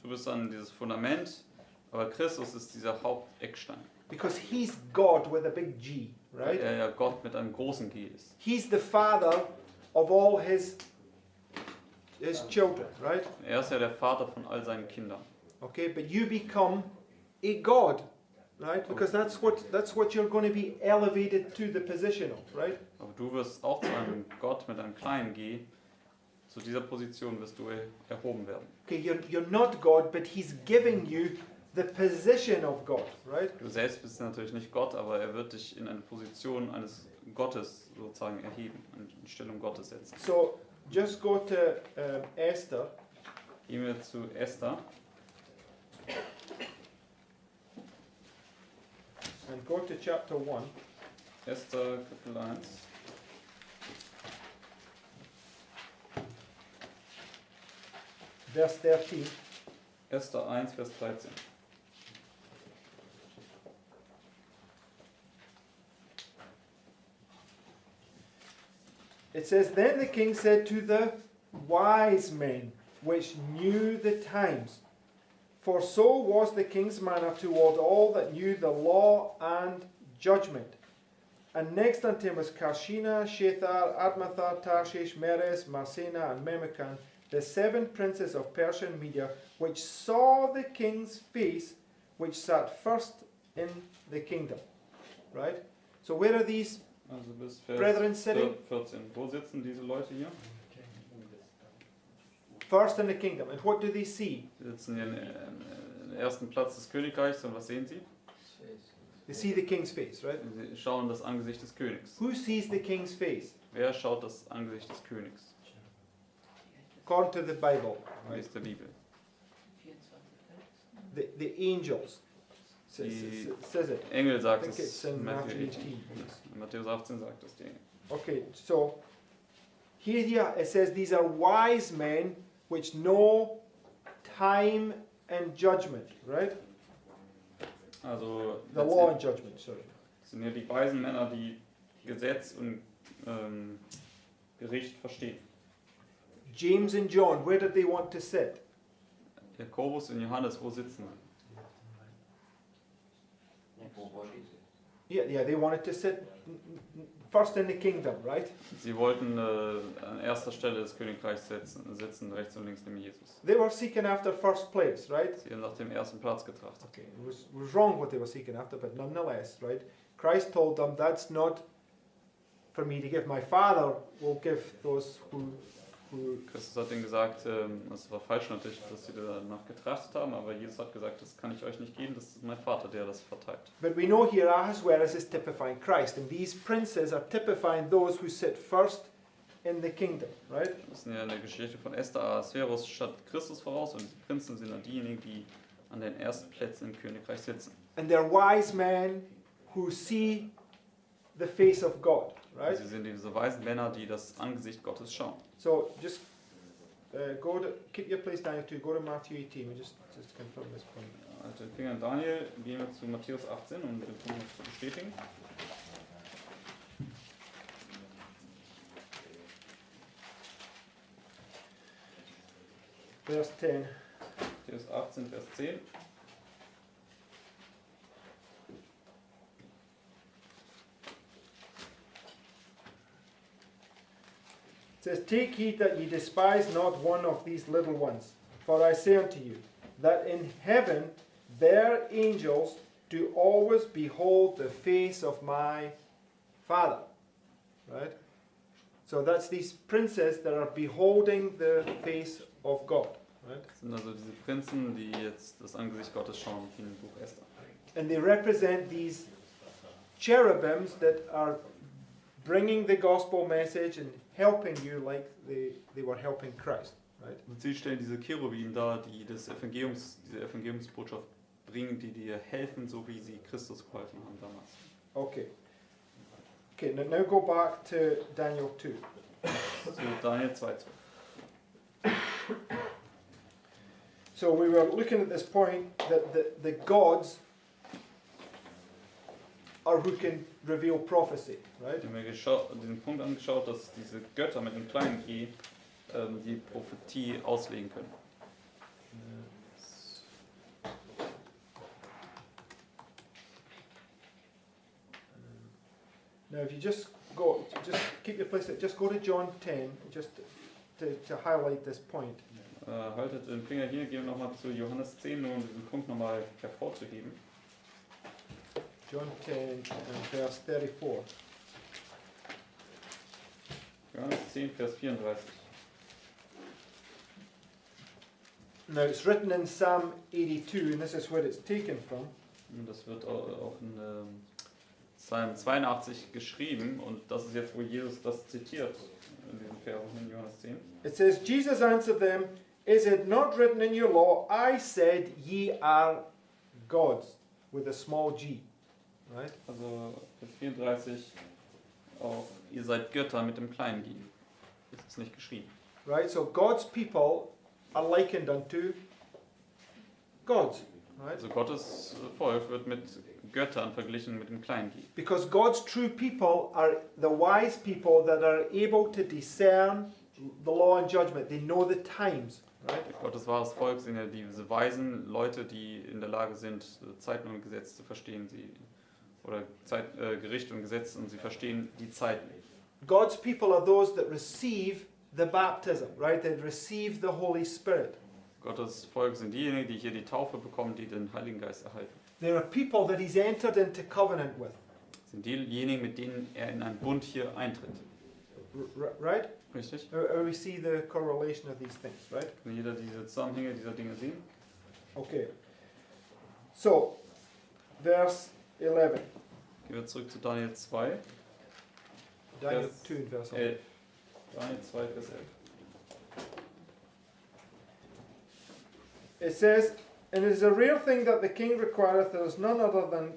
du bist dann dieses Fundament, aber Christus ist dieser Haupteckstein. Because he's God with a big G, Weil right? er ja Gott mit einem großen G ist. He's the father of all his children, right? Er ist ja der Vater von all seinen Kindern. Okay, but you become a God, right? Because that's what you're going to be elevated to the position of, right? Aber du wirst auch zu einem Gott mit einem kleinen G. Zu dieser Position wirst du erhoben werden. Okay, you're not God, but he's giving you the position of God, right? Du selbst bist natürlich nicht Gott, aber er wird dich in eine Position eines Gottes sozusagen erheben, in Stellung Gottes setzen. So just go to Esther. Gehen wir zu Esther And go to chapter 1. Esther Kapitel 1. Verse 13. Esther 1, Vers 13. It says, Then the king said to the wise men, which knew the times, for so was the king's manner toward all that knew the law and judgment. And next unto him was Karshina, Shethar, Admathar, Tarshish, Meres, Marsena, and Memucan, the 7 princes of Persia and Media, which saw the king's face, which sat first in the kingdom. Right? So where are these Also bis Vers brethren sitting? 14. Wo sitzen diese Leute hier? First in the kingdom. And what do they see? Sie sitzen hier im ersten Platz des Königreichs und was sehen sie? They see the king's face, right? Sie schauen das Angesicht des Königs. Who sees the king's face? Wer schaut das Angesicht des Königs? According to the Bible, Wie right? ist der Bibel? 24. The angels says it. Engel I sagt think it's es in in Matthew Matthew 18. 18. In Matthäus 18 sagt es die Engel. Okay, so here it says these are wise men which know time and judgment, right? Also The law and judgment, sorry. das sind ja die weisen Männer, die Gesetz und Gericht verstehen. James and John, where did they want to sit? Jakobus und Johannes, wo sitzen sie? Yeah, they wanted to sit first in the kingdom, right? Sie wollten an erster Stelle des Königreichs sitzen, rechts und links neben Jesus. They were seeking after first place, right? Sie haben nach dem ersten Platz getrachtet. Okay, it was wrong what they were seeking after, but nonetheless, right? Christ told them that's not for me to give. My Father will give those who Christus hat ihnen gesagt, es war falsch natürlich, dass sie danach getrachtet haben, aber Jesus hat gesagt, das kann ich euch nicht geben, das ist mein Vater, der das verteilt. But we know here Ahasuerus is typifying Christ, and these princes are typifying those who sit first in the kingdom, right? Wir wissen ja in der Geschichte von Esther, Ahasverus statt Christus voraus und die Prinzen sind dann diejenigen, die an den ersten Plätzen im Königreich sitzen. And they're wise men who see the face of God, right? Sie sind diese weisen Männer, die das Angesicht Gottes schauen. So just keep your place down to go to Matthew 18. We just confirm this point. Also den Finger in Daniel, gehen wir zu Matthäus 18, um den Punkt noch zu bestätigen. Verse 10. Matthäus 18, Vers 10. It says, Take heed that ye despise not one of these little ones. For I say unto you, that in heaven their angels do always behold the face of my Father. right? So that's these princes that are beholding the face of God, right? Das sind also diese Prinzen, die jetzt das Angesicht Gottes schauen, wie im Buch Esther. And they represent these cherubims that are bringing the gospel message and helping you like they were helping Christ, right? Und sie stellen diese Cherubim dar, die diese Evangeliumsbotschaft bringen, die dir helfen, so wie sie Christus geholfen haben damals. Okay. Okay, now go back to Daniel 2. So Daniel 2,12. So we were looking at this point that the gods are who can reveal prophecy, right? Ich habe mir den Punkt angeschaut, dass diese Götter mit einem kleinen G die Prophetie auslegen können. Now if you just keep your place, just go to John 10, just to highlight this point. Haltet den Finger hier, gehen wir nochmal zu Johannes 10, nur um diesen Punkt nochmal hervorzuheben. John 10 and verse 34. Johannes 10, Vers 34. Now it's written in Psalm 82, and this is where it's taken from. Und das wird auch in Psalm 82 geschrieben, und das ist jetzt, wo Jesus das zitiert, in diesem Vers in Johannes 10. It says, Jesus answered them, is it not written in your law, I said ye are gods, with a small g. Right? Also Vers 34, auch ihr seid Götter mit dem kleinen G. Das ist nicht geschrieben. Right? So God's people are likened unto gods. Right? Also Gottes Volk wird mit Göttern verglichen mit dem kleinen G. Because God's true people are the wise people that are able to discern the law and judgment. They know the times. Right? Gottes wahres Volk sind ja diese weisen Leute, die in der Lage sind, Zeiten und Gesetze zu verstehen. Oder Gericht und Gesetz, und sie verstehen die Zeiten. God's people are those that receive the baptism, right? They receive the Holy Spirit. Gottes Volk sind diejenigen, die hier die Taufe bekommen, die den Heiligen Geist erhalten. There are people that he's entered into covenant with. Sind diejenigen, mit denen er in einen Bund hier eintritt. Right? Richtig? We see the correlation of these things, right? Kann jeder diese Zusammenhänge dieser Dinge sehen? Okay. So, verse 11. Gehen wir zurück zu Daniel 2, Daniel Vers 2 and verse 11. 11. Daniel 2, Vers 11. It says, and it is a rare thing that the king requireth, there is none other than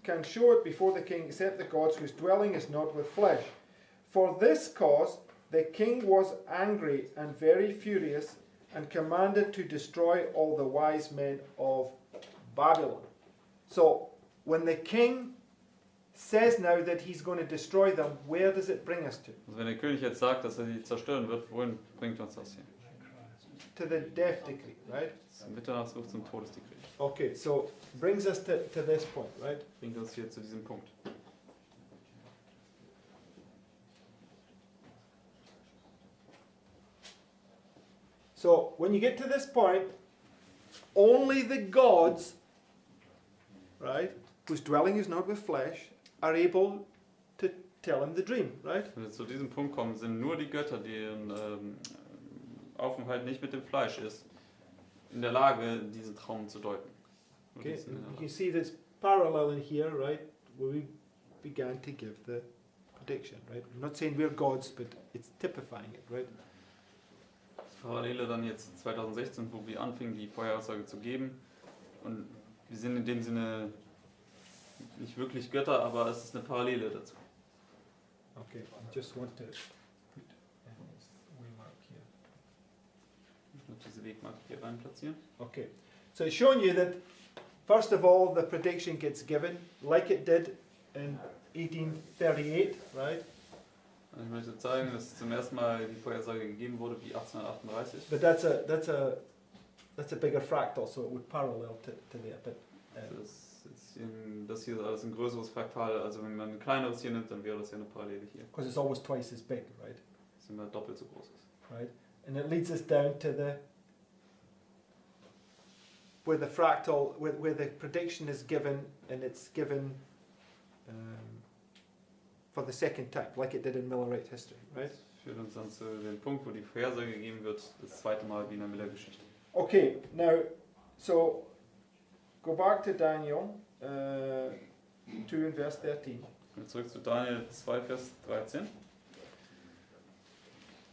can show it before the king, except the gods whose dwelling is not with flesh. For this cause the king was angry and very furious, and commanded to destroy all the wise men of Babylon. So, when the king says now that he's going to destroy them, where does it bring us to? Also wenn der König jetzt sagt, dass er sie zerstören wird, wohin bringt uns das hier? To the death decree, right? Zum Mitternachtsruf, zum Todesdekret. Okay, so brings us to this point, right? Bringt uns hier zu diesem Punkt. So when you get to this point, only the gods, right, whose dwelling is not with flesh, are able to tell him the dream, right? Wenn wir zu diesem Punkt kommen, sind nur die Götter, deren Aufenthalt nicht mit dem Fleisch ist, in der Lage, diesen Traum zu deuten. Nur Okay, die sind in der you Lage. can see this parallel in here, right, where we began to give the prediction, right? I'm not saying we're gods, but it's typifying it, right? Parallele dann jetzt 2016, wo wir anfingen, die Vorhersage zu geben. Und wir sind in dem Sinne nicht wirklich Götter, aber es ist eine Parallele dazu. Okay, I just want to put this waymark here. Ich muss diese Wegmarke hier rein platzieren. Okay, so it's showing you that first of all the prediction gets given, like it did in 1838, right? Und ich möchte zeigen, dass zum ersten Mal die Vorhersage gegeben wurde, wie 1838. But that's a bigger fractal, so it would parallel to there. But Das hier ist alles ein größeres Fraktal, also wenn man ein kleineres hier nimmt, dann wäre das ja eine Parallele hier. because it's always twice as big, right? Das immer doppelt so groß ist. Right, and it leads us down to where the fractal, where the prediction is given, and it's given for the second time, like it did in Millerite history, right? Das führt uns dann zu dem Punkt, wo die Vorhersage gegeben wird, das zweite Mal wie in der Miller-Geschichte. Okay, now, so go back to Daniel 2 and verse 13. Und zurück zu Daniel 2, Vers 13.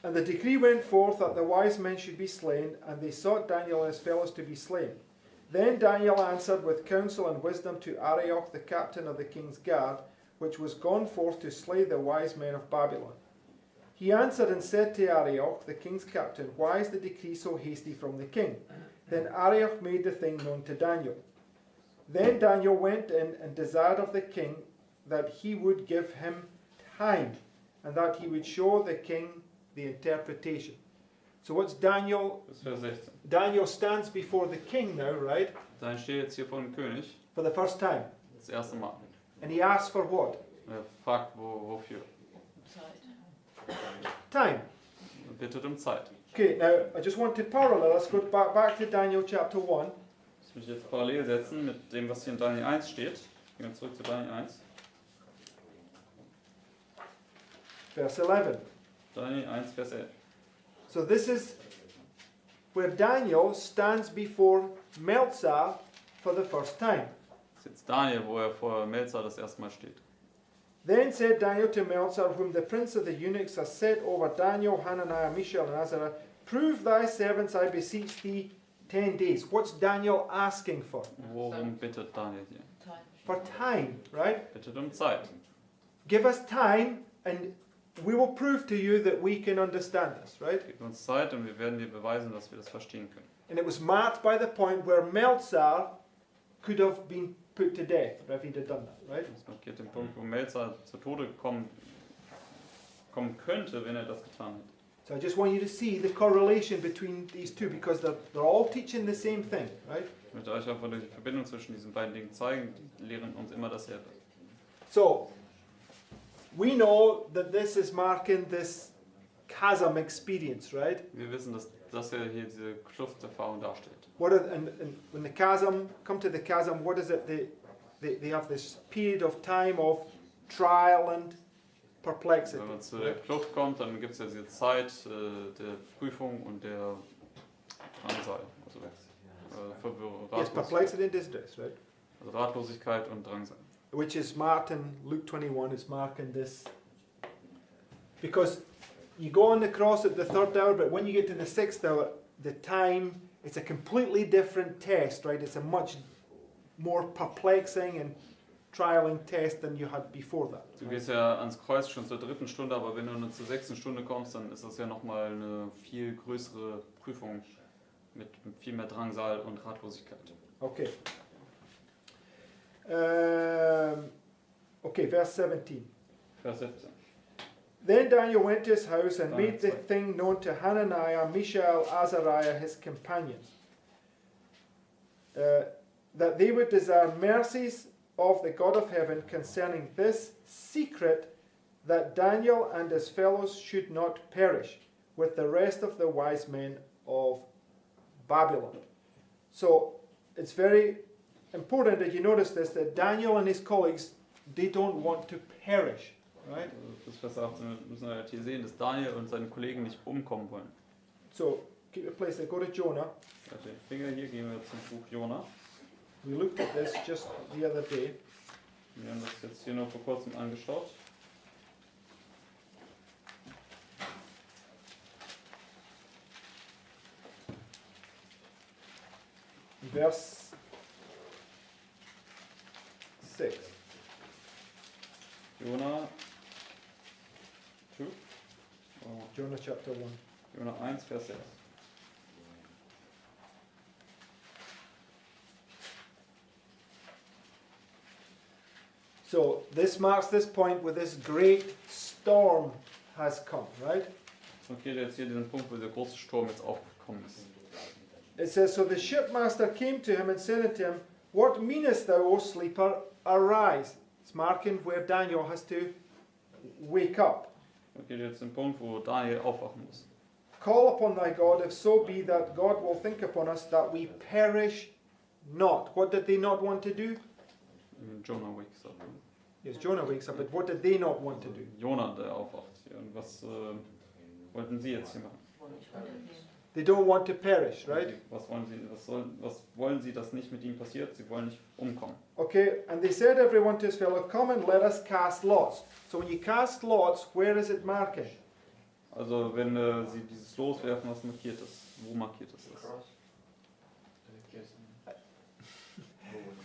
And the decree went forth that the wise men should be slain, and they sought Daniel and his fellows to be slain. Then Daniel answered with counsel and wisdom to Arioch, the captain of the king's guard, which was gone forth to slay the wise men of Babylon. He answered and said to Arioch, the king's captain, Why is the decree so hasty from the king? Then Arioch made the thing known to Daniel. Then Daniel went in and desired of the king that he would give him time, and that he would show the king the interpretation. So what's Daniel? Das ist Vers 16. Daniel stands before the king now, right? Dann steht jetzt hier vor dem König, For the first time. das erste Mal. And he asks for what? Er fragt, wofür. Zeit. Time. Er bittet um Zeit. Okay, now I just want to parallel. Let's go back to Daniel chapter 1. Das will ich jetzt parallel setzen mit dem, was hier in Daniel 1 steht. Gehen wir zurück zu Daniel 1. Verse 11. Daniel 1, Vers 11. So this is where Daniel stands before Melzar for the first time. Das ist jetzt Daniel, wo er vor Melzar das erste Mal steht. Then said Daniel to Melzar, whom the prince of the eunuchs has set over Daniel, Hananiah, Mishael, and Azariah, prove thy servants, I beseech thee, 10 days. What's Daniel asking for? Worum bittet Daniel hier? Time. For time, right? Bittet um Zeit. Give us time and we will prove to you that we can understand this, right? Gib uns Zeit und wir werden dir beweisen, dass wir das verstehen können. And it was marked by the point where Melzar could have been put to death if he'd have done that, right? Das markiert den Punkt, wo Melzar zu Tode kommen könnte, wenn er das getan hätte. So I just want you to see the correlation between these two because they're all teaching the same thing, right? Ich möchte euch einfach die Verbindung zwischen diesen beiden Dingen zeigen. Die lehren uns immer dasselbe. So we know that this is marking this chasm experience, right? Wir wissen, dass das ja hier diese Klufterfahrung darstellt. What are, and when the chasm, come to the chasm, what is it? They have this period of time of trial and perplexity. Wenn man zu der Kluft kommt, dann gibt es ja diese Zeit der Prüfung und der Drangsal. Also Verwirrung, Yes, Ratlosigkeit. perplexity and distress, right? Also Ratlosigkeit und Drangsal. Which is marked in Luke 21, is marking this. Because you go on the cross at the 3rd hour, but when you get to the 6th hour, the time, it's a completely different test, right? It's a much more perplexing and trialing test than you had before that. Du gehst ja ans Kreuz schon zur 3. Stunde, aber wenn du nur zur 6. Stunde kommst, dann ist das ja nochmal eine viel größere Prüfung mit viel mehr Drangsal und Ratlosigkeit. Okay. Okay, verse 17. Vers 17. Then Daniel went to his house and Daniel made the 2. thing known to Hananiah, Mishael, Azariah, his companions, that they would desire mercies of the God of heaven concerning this secret, that Daniel and his fellows should not perish with the rest of the wise men of Babylon. So it's very important that you notice this, that Daniel and his colleagues, they don't want to perish, right? Das Vers 18 müssen wir halt hier sehen, dass Daniel und seine Kollegen nicht umkommen wollen. So keep your place there, go to Jonah. Mit den Finger hier gehen wir zum Buch Jona. We looked at this just the other day. Wir haben das jetzt hier noch vor kurzem angeschaut. Verse 6. Jona 2. Oh, Jonah chapter 1. Jona 1, Vers 6. So this marks this point where this great storm has come, right? Das markiert jetzt hier diesen Punkt, wo der große Sturm jetzt aufgekommen ist. It says, So the shipmaster came to him and said unto him, What meanest thou, O sleeper? Arise. It's marking where Daniel has to wake up. Markiert jetzt den Punkt, wo Daniel aufwachen muss. Call upon thy God, if so be that God will think upon us, that we perish not. What did they not want to do? Jonah wakes up. Yes, Jonah wakes up, but what did they not want to do? Jonah, der aufwacht. Ja, und was wollten sie jetzt hier machen? Wollen nicht untergehen. They don't want to perish, right? Was wollen sie, dass nicht mit ihm passiert? Sie wollen nicht umkommen. Okay, and they said everyone to his fellow, come and let us cast lots. So when you cast lots, where is it marking? Also wenn sie dieses Los werfen, was markiert ist. Wo markiert ist das? Cross.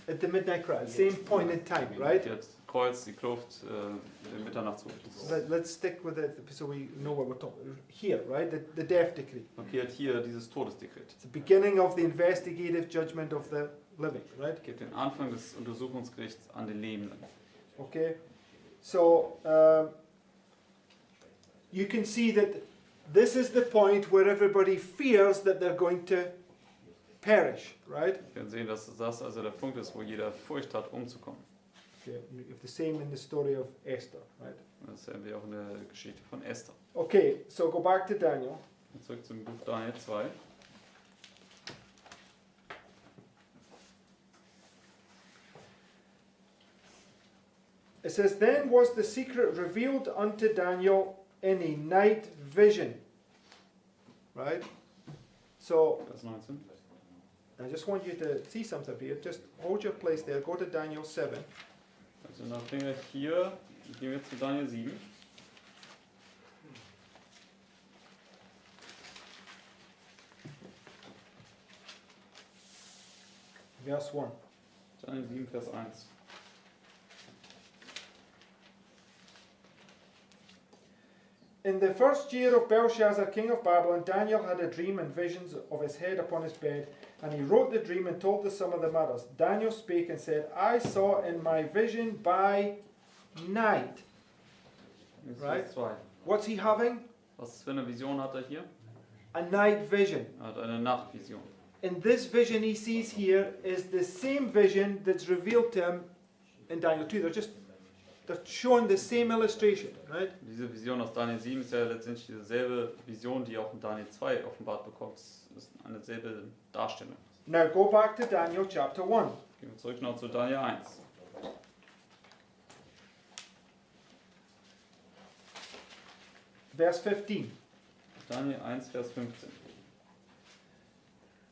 At the midnight cry, same point in time, right? Das Kreuz, die Kluft, im Mitternachtsruf. Let's stick with it so we know what we're talking. Here, right? The death decree. Markiert hier dieses Todesdekret. It's the beginning of the investigative judgment of the living, right? Gibt den Anfang des Untersuchungsgerichts an den Lebenden. Okay, so you can see that this is the point where everybody fears that they're going to perish, right? Wir können sehen, dass das also der Punkt ist, wo jeder Furcht hat, umzukommen. Okay, you have the same in the story of Esther, right? Das sehen wir auch in der Geschichte von Esther. Okay, so go back to Daniel. Und zurück zum Buch Daniel 2. It says, then was the secret revealed unto Daniel in a night vision, right? So Vers 19. I just want you to see something here. Just hold your place there. Go to Daniel 7. Also nachdem wir hier, gehen wir zu Daniel 7. Verse 1. Daniel 7, Vers 1. In the first year of Belshazzar, king of Babylon, Daniel had a dream and visions of his head upon his bed, and he wrote the dream and told the sum of the matters. Daniel spake and said, I saw in my vision by night. Jetzt Right. Vers 2. What's he having? Was für eine Vision hat er hier? A night vision. Er hat eine Nachtvision. And this vision he sees here is the same vision that's revealed to him in Daniel 2. They're showing the same illustration, right? Diese Vision aus Daniel 7 ist ja letztendlich dieselbe Vision, die auch in Daniel 2 offenbart bekommt. Es ist eine selbe Darstellung. Now go back to Daniel chapter 1. Gehen wir zurück noch zu Daniel 1. Verse 15. Daniel 1, Vers 15.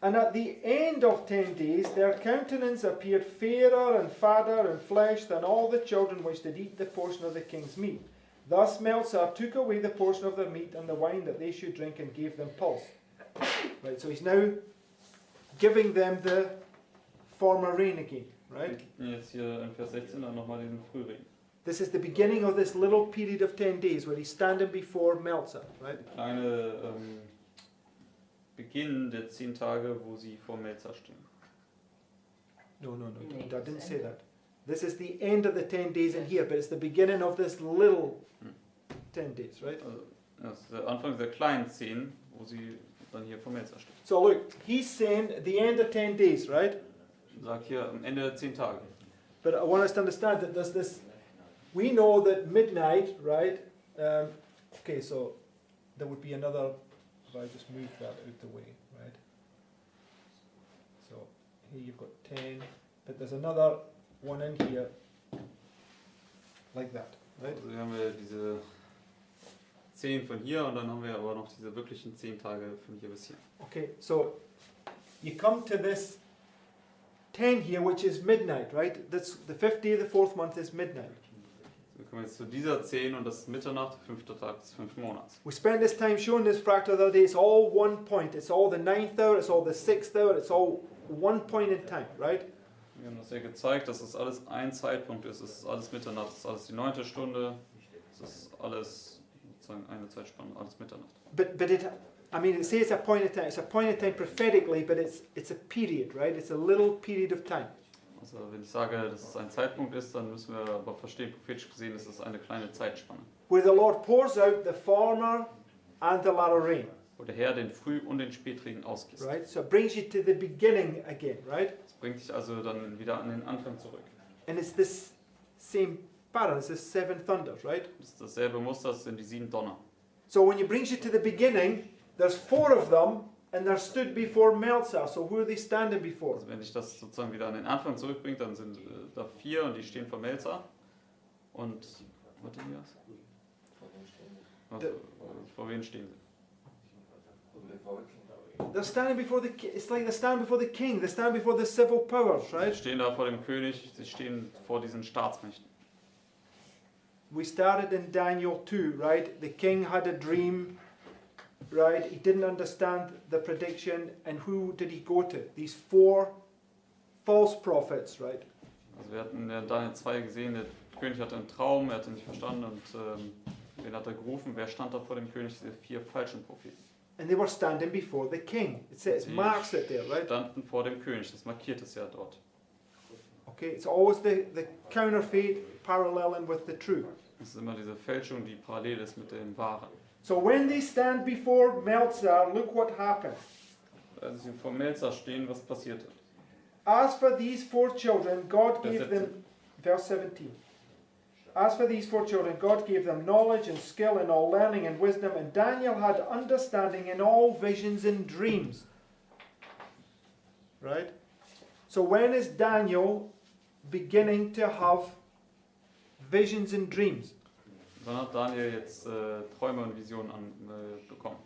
And at the end of 10 days, their countenance appeared fairer and fatter in flesh than all the children which did eat the portion of the king's meat. Thus Melzar took away the portion of their meat and the wine that they should drink and gave them pulse. Right, so he's now giving them the former rain again, right? Jetzt hier in Vers 16 dann nochmal den Frühling. This is the beginning of this little period of 10 days where he's standing before Melzar, right? Kleine Beginn der 10 Tage, wo sie vor Melzar stehen. No, I didn't say that. This is the end of the 10 days in here, but it's the beginning of this little 10 days, right? Also, das ist der Anfang der kleinen 10, wo sie dann hier vor Melzar stehen. So look, he's saying the end of 10 days, right? Sagt hier am Ende der 10 Tage. But I want us to understand that there's this, we know that midnight, right? Okay, so there would be another, if I just move that out the way, right? So here you've got 10, but there's another one in here, like that, right? Also hier haben wir diese 10 von hier und dann haben wir aber noch diese wirklichen 10 Tage von hier bis hier. Okay, so you come to this 10 here, which is midnight, right? That's the 5th day of the 4th month is midnight. Wir kommen jetzt zu dieser 10 und das ist Mitternacht, 5. Tag des 5. Monats. We spent this time showing this fractal the other day. It's all one point. It's all the 9th hour, it's all the 6th hour, it's all one point in time, right? Wir haben das ja gezeigt, dass das alles ein Zeitpunkt ist. Es ist alles Mitternacht, es ist alles die 9. Stunde, es ist alles sozusagen eine Zeitspanne, alles Mitternacht. But it, I mean, it says a point in time. It's a point in time prophetically, but it's a period, right? It's a little period of time. Also wenn ich sage, dass es ein Zeitpunkt ist, dann müssen wir aber verstehen, prophetisch gesehen ist es eine kleine Zeitspanne. Where the Lord pours out the former and the latter rain, Wo der Herr den Früh- und den Spätregen ausgießt. right? So it brings you to the beginning again, right? Das bringt dich also dann wieder an den Anfang zurück. And it's this same pattern. It's the 7 thunders, right? Das ist dasselbe Muster, das sind die 7 Donner. So when it brings you to the beginning, there's 4 of them, and they're stood before Melzar. So who are they standing before? Also wenn dich das sozusagen wieder an den Anfang zurückbringt, dann sind da 4 und die stehen vor Melzar. Und, warte, Elias? Vor wem stehen die? Vor wen stehen sie? Wir verwechseln. They're standing before the it's like they stand before the king, they stand before the civil powers, Sie right? stehen da vor dem König, sie stehen vor diesen Staatsmächten. We started in Daniel 2, right? The king had a dream, right? He didn't understand the prediction, and who did he go to? These 4 false prophets, right? Also wir hatten in Daniel 2 gesehen, der König hatte einen Traum, er hatte ihn nicht verstanden und wen hat er gerufen? Wer stand da vor dem König? Diese 4 falschen Propheten. And they were standing before the king. It says, Sie marks it there, right? standen vor dem König, das markiert es ja dort. Okay, it's always the counterfeit paralleling with the true. Es ist immer diese Fälschung, die parallel ist mit dem Wahren. So when they stand before Melzar, look what happens. Als sie vor Melzar stehen, was passierte? As for these 4 children, God Verse gave them, verse 17. As for these 4 children, God gave them knowledge and skill in all learning and wisdom, and Daniel had understanding in all visions and dreams. Right? So when is Daniel beginning to have visions and dreams? Wann hat Daniel jetzt Träume und Visionen bekommen?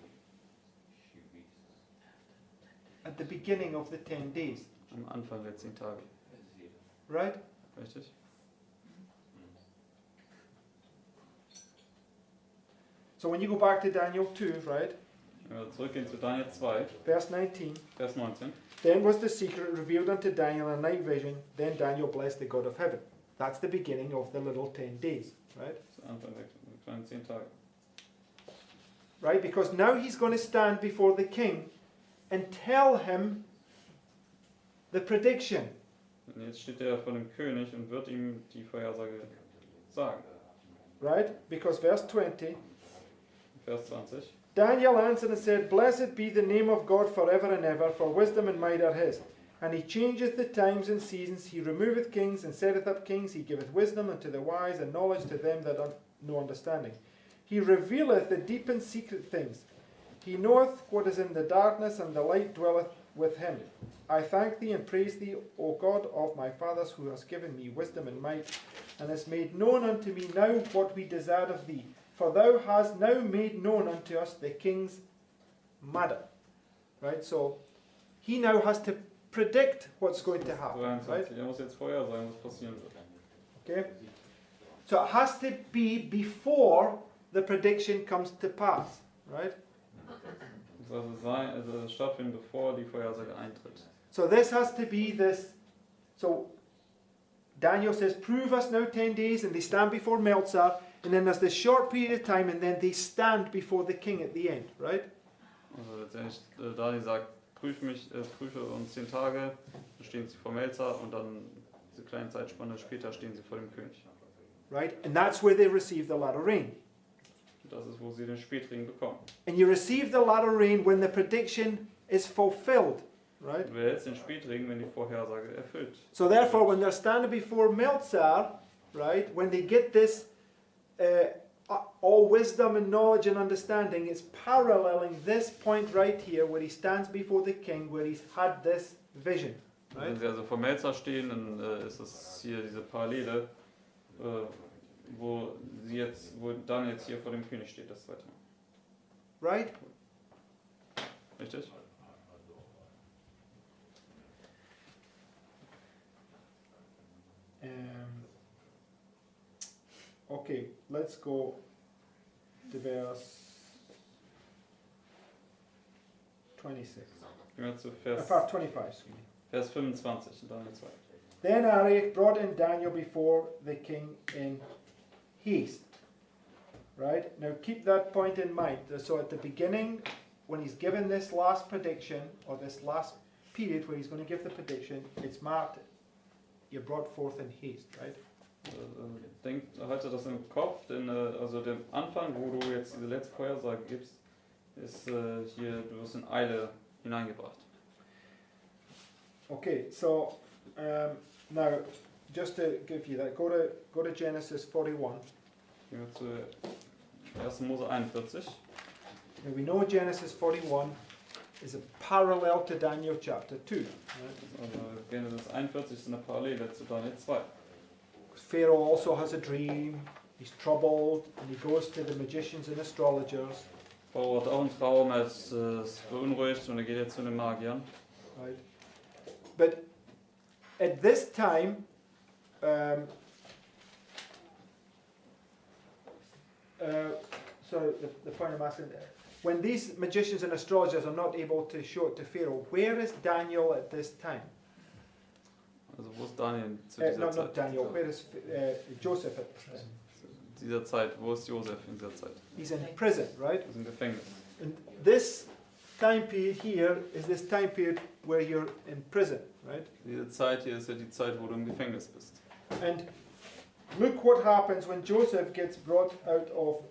At the beginning of the 10 days. Am Anfang der 10 Tage, Right? richtig? So when you go back to Daniel 2, right? Wenn wir zurückgehen zu Daniel 2, Verse 19. Vers 19. Then was the secret revealed unto Daniel in a night vision. Then Daniel blessed the God of heaven. That's the beginning of the little 10 days, right? Zu Anfang der kleinen 10 Tage. Right? Because now he's going to stand before the king and tell him the prediction. Und jetzt steht er vor dem König und wird ihm die Vorhersage sagen. Right? Because verse 20, Vers 20. Daniel answered and said, Blessed be the name of God forever and ever, for wisdom and might are his. And he changeth the times and seasons, he removeth kings and setteth up kings, he giveth wisdom unto the wise and knowledge to them that have no understanding. He revealeth the deep and secret things. He knoweth what is in the darkness, and the light dwelleth with him. I thank thee and praise thee, O God of my fathers, who hast given me wisdom and might, and hast made known unto me now what we desire of thee. For thou hast now made known unto us the king's matter. Right? So he now has to predict what's going to happen. Right? 23. Er muss jetzt vorhersagen, was passieren wird. Okay? So it has to be before the prediction comes to pass. Right? Das also stattfinden, bevor die Vorhersage eintritt. So this has to be this. So Daniel says, prove us now 10 days, and they stand before Melzar, and then there's this short period of time, and then they stand before the king at the end, right? Also letztendlich, Daniel sagt, prüfe uns 10 Tage, dann stehen sie vor Melzar und dann diese kleine Zeitspanne später stehen sie vor dem König. Right? And that's where they receive the latter rain. Das ist, wo sie den Spätring bekommen. And you receive the latter rain when the prediction is fulfilled, right? Du erhältst den Spätring, wenn die Vorhersage erfüllt. So therefore, when they're standing before Melzar, right, when they get this all wisdom and knowledge and understanding, it's paralleling this point right here where he stands before the king, where he's had this vision, right? Wenn sie also vor Melzar stehen, dann ist es hier diese Parallele, wo Daniel jetzt hier vor dem König steht, das zweite Mal. Right? Richtig? Okay, let's go to verse 26. Gehen wir zu Vers Part 25, excuse me. Vers 25 in Daniel 2. Then Arioch brought in Daniel before the king in haste. Right? Now keep that point in mind. So at the beginning, when he's given this last prediction, or this last period where he's going to give the prediction, it's marked, you're brought forth in haste, right? Halte das im Kopf, denn also der Anfang, wo du jetzt diese letzte Vorhersage gibst, ist hier, du wirst in Eile hineingebracht. Okay, so now just to give you that, go to Genesis 41. Gehen wir zu 1. Mose 41. Now we know Genesis 41 is a parallel to Daniel chapter 2. Right? Also Genesis 41 ist eine Parallele zu Daniel 2. Pharaoh also has a dream. He's troubled, and he goes to the magicians and astrologers. Pharao hat auch einen Traum, er ist beunruhigt und er geht jetzt zu den Magiern. Right? But at this time, so the point I'm asking, when these magicians and astrologers are not able to show it to Pharaoh, where is Daniel at this time? Also wo ist Daniel zu dieser Not Zeit? Daniel, where is Joseph at this time? Zu dieser Zeit, wo ist Josef in dieser Zeit? He's in prison, right? Er ist im Gefängnis. And this time period here is this time period where you're in prison, right? Diese Zeit hier ist ja die Zeit, wo du im Gefängnis bist. And look what happens when Joseph gets brought out of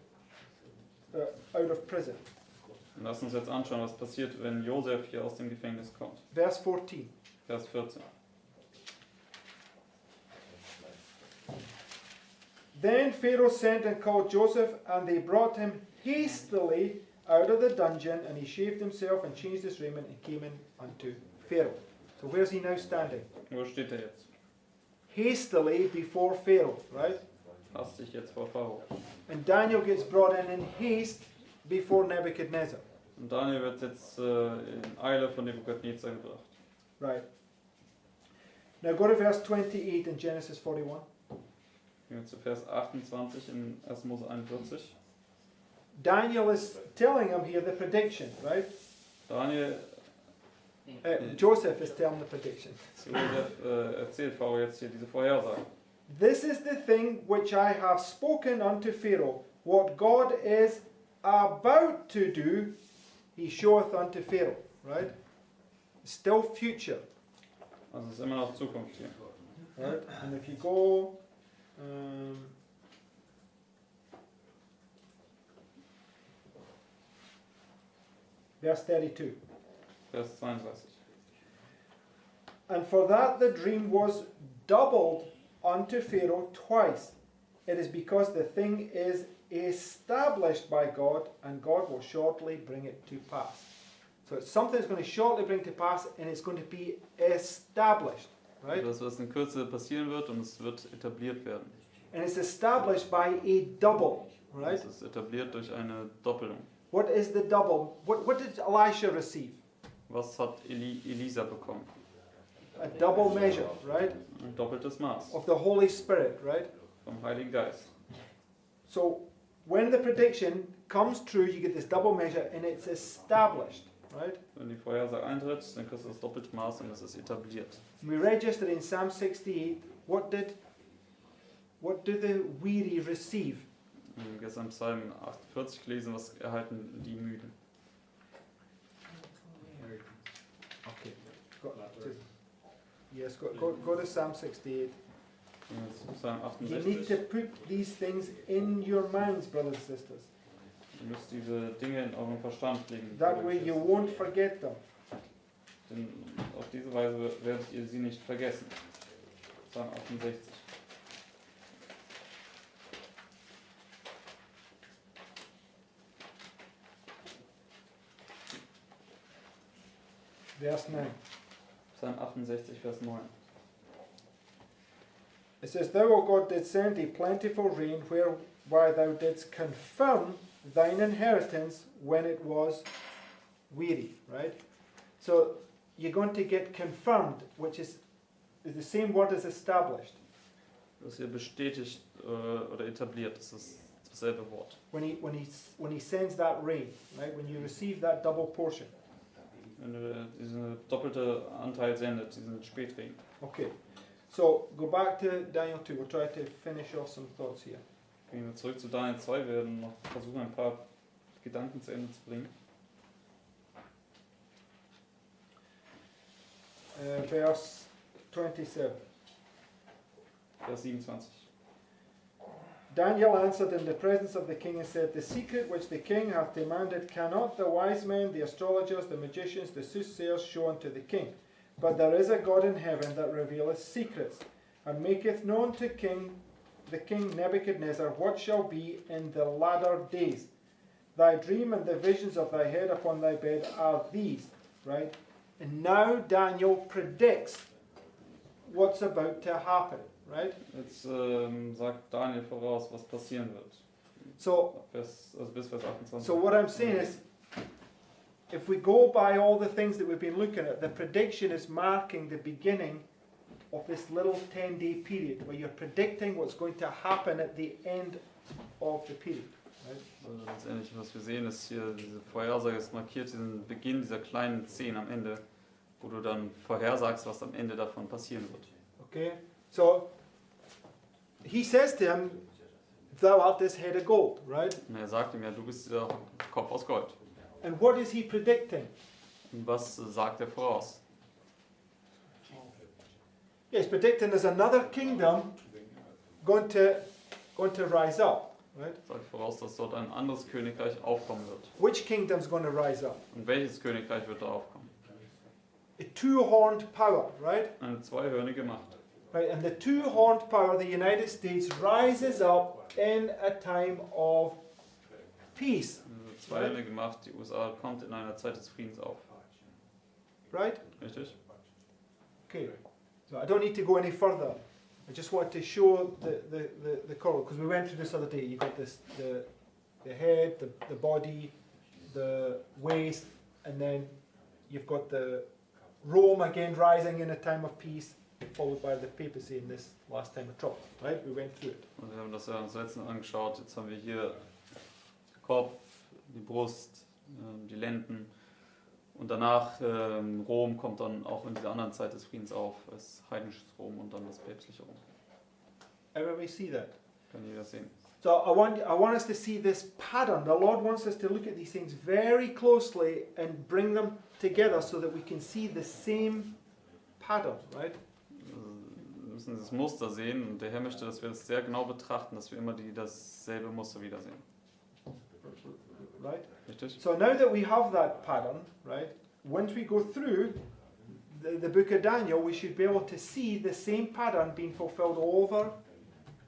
prison. Und lass uns jetzt anschauen, was passiert, wenn Josef hier aus dem Gefängnis kommt. Verse 14. Vers 14. Then Pharaoh sent and called Joseph, and they brought him hastily out of the dungeon, and he shaved himself and changed his raiment and came in unto Pharaoh. So where's he now standing? Wo steht er jetzt? Hastily before Pharaoh, right? Hastig jetzt vor Pharao. And Daniel gets brought in haste before Nebuchadnezzar. Und Daniel wird jetzt in Eile von Nebukadnezar gebracht. Right. Now go to verse 28 in Genesis 41. Gehen wir zu Vers 28 in 1. Mose 41. Daniel is telling him here the prediction, right? Daniel, Joseph is telling the prediction. Josef erzählt Pharao jetzt hier diese Vorhersage. This is the thing which I have spoken unto Pharaoh. What God is about to do, he showeth unto Pharaoh, right? Still future, Also es ist immer noch Zukunft hier. right? And if you go, verse 32. Vers 32. And for that the dream was doubled unto Pharaoh twice. It is because the thing is established by God, and God will shortly bring it to pass. So it's something that's going to shortly bring to pass, and it's going to be established, right? Das, was in Kürze passieren wird und es wird etabliert werden. And it's established by a double, right? Es ist etabliert durch eine Doppelung. What is the double? What did Elisha receive? Was hat Elisa bekommen? A double measure, right? Ein doppeltes Maß Of the Holy Spirit, right? vom Heiligen Geist. So when the prediction comes true, you get this double measure and it's established, right? Wenn die Vorhersage eintritt, dann kriegst du das doppelte Maß und es ist etabliert. We read yesterday in Psalm 68, what did the weary receive? Wir haben gestern Psalm 48 gelesen, was erhalten die Müden. Okay. Yes, go to Psalm 68. Gehen wir zu Psalm You need to 68. put these things in your minds, brothers and sisters. Ihr müsst diese Dinge in euren Verstand legen. That way you won't forget them. Denn auf diese Weise werdet ihr sie nicht vergessen. Psalm 68. Verse 9. Psalm 68, Vers 9. It says, Thou, O God, didst send a plentiful rain, whereby thou didst confirm thine inheritance when it was weary, right? So you're going to get confirmed, which is the same word as established. Das hier bestätigt oder etabliert, das ist dasselbe Wort. When he sends that rain, right? When you receive that double portion. Wenn du diesen doppelte Anteil sendet, diesen Spätregen. Okay. So go back to Daniel 2. We'll try to finish off some thoughts here. Gehen wir zurück zu Daniel 2, wir werden noch versuchen, ein paar Gedanken zu Ende zu bringen. Verse 27. Vers 27. Daniel answered in the presence of the king and said, The secret which the king hath demanded cannot the wise men, the astrologers, the magicians, the soothsayers show unto the king. But there is a God in heaven that revealeth secrets, and maketh known to the king Nebuchadnezzar what shall be in the latter days. Thy dream and the visions of thy head upon thy bed are these, right? And now Daniel predicts what's about to happen, right? Jetzt sagt Daniel voraus, was passieren wird. So, Ab Vers, also bis Vers 28. so what I'm saying is, if we go by all the things that we've been looking at, the prediction is marking the beginning of this little 10-day period where you're predicting what's going to happen at the end of the period. Right? Also letztendlich, was wir sehen, ist hier, diese Vorhersage ist markiert, diesen Beginn dieser kleinen 10 am Ende, wo du dann vorhersagst, was am Ende davon passieren wird. Okay? So, he says to him, thou art this head of gold, right? Und er sagt ihm ja, du bist dieser Kopf aus Gold. And what is he predicting? Und was sagt er voraus? He's predicting there's another kingdom going to rise up, right? Er sagt voraus, dass dort ein anderes Königreich aufkommen wird. Which kingdom's going to rise up? Und welches Königreich wird da aufkommen? A two-horned power, right? Eine zweihörnige Macht. Right, and the two-horned power, the United States, rises up in a time of peace, Diese zweihörnige Macht, die USA, kommt in einer Zeit des Friedens auf. right? Richtig? Okay, so I don't need to go any further. I just want to show the color, because we went through this other day. You've got this, the head, the body, the waist, and then you've got the Rome again rising in a time of peace, followed by the papacy in this last time of trouble, right? We went through it. Und wir haben das ja uns letztens angeschaut. Jetzt haben wir hier den Kopf, die Brust, die Lenden. Und danach Rom kommt dann auch in dieser anderen Zeit des Friedens auf. Das heidnisches Rom und dann das päpstliche Rom. Everybody see that? Kann jeder sehen. So I want us to see this pattern. The Lord wants us to look at these things very closely and bring them together so that we can see the same pattern, right? Wir müssen das Muster sehen und der Herr möchte, dass wir das sehr genau betrachten, dass wir immer dasselbe Muster wiedersehen. Right? Richtig? So now that we have that pattern, right, once we go through the book of Daniel, we should be able to see the same pattern being fulfilled over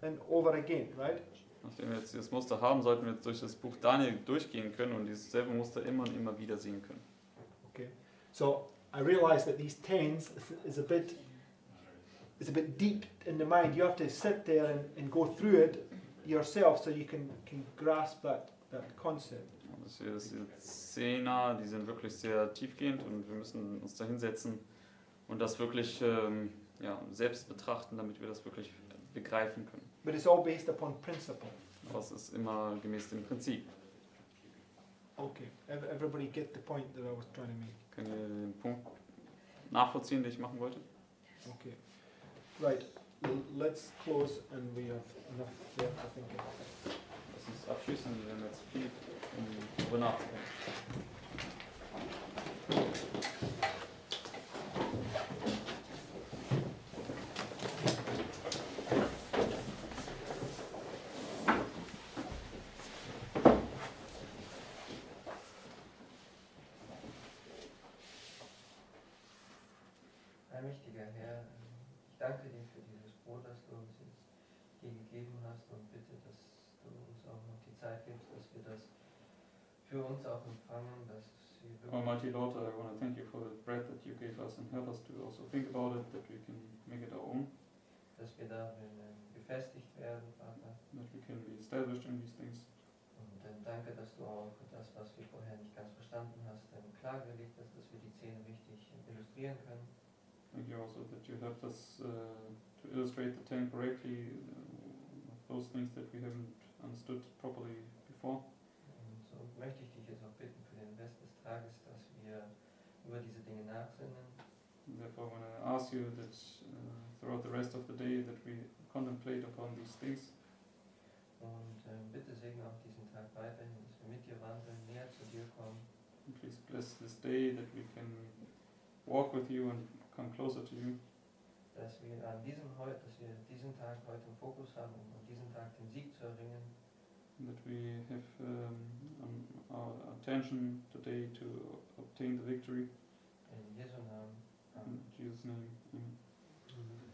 and over again, right? Nachdem wir jetzt dieses Muster haben, sollten wir jetzt durch das Buch Daniel durchgehen können und dieses selbe Muster immer und immer wieder sehen können. Okay. So I realize that these tens is a bit deep in the mind. You have to sit there and go through it yourself so you can grasp that concept. Und diese Zehner, die sind wirklich sehr tiefgehend und wir müssen uns da hinsetzen und das wirklich selbst betrachten, damit wir das wirklich begreifen können. But it's all based upon principle. Aber es ist immer gemäß dem Prinzip. Okay. Everybody get the point that I was trying to make. Können wir den Punkt nachvollziehen, den ich machen wollte? Okay. Right. Let's close and we have enough there to think about. Lass uns abschließen, wir haben jetzt viel, um darüber nachzudenken. Allmächtiger Herr, ich danke dir für dieses Brot, das du uns jetzt hier gegeben hast und bitte, dass du uns auch noch die Zeit gibst, dass wir das für uns auch empfangen, dass wir wirklich Almighty Lord, I want to thank you for the bread that you gave us and help us to also think about it, that we can make it our own, dass wir darin gefestigt werden, Vater. that we can be established in these things. Und danke, dass du auch das, was wir vorher nicht ganz verstanden hast, klargelegt hast, dass wir die Szene richtig illustrieren können. Thank you also that you helped us to illustrate the 10 correctly, those things that we haven't understood properly before. Und so möchte ich dich jetzt auch bitten für den Rest des Tages, dass wir über diese Dinge nachsinnen. And therefore, I want to ask you that throughout the rest of the day that we contemplate upon these things. Und bitte segne auch diesen Tag weiterhin, dass wir mit dir wandeln, näher zu dir kommen. And please bless this day that we can walk with you and come closer to you. Dass wir diesen Tag heute im Fokus haben, um an diesem Tag den Sieg zu erringen. And that we have our attention today to obtain the victory. In Jesu Namen. In Amen. Jesus' name. Amen. Mhm.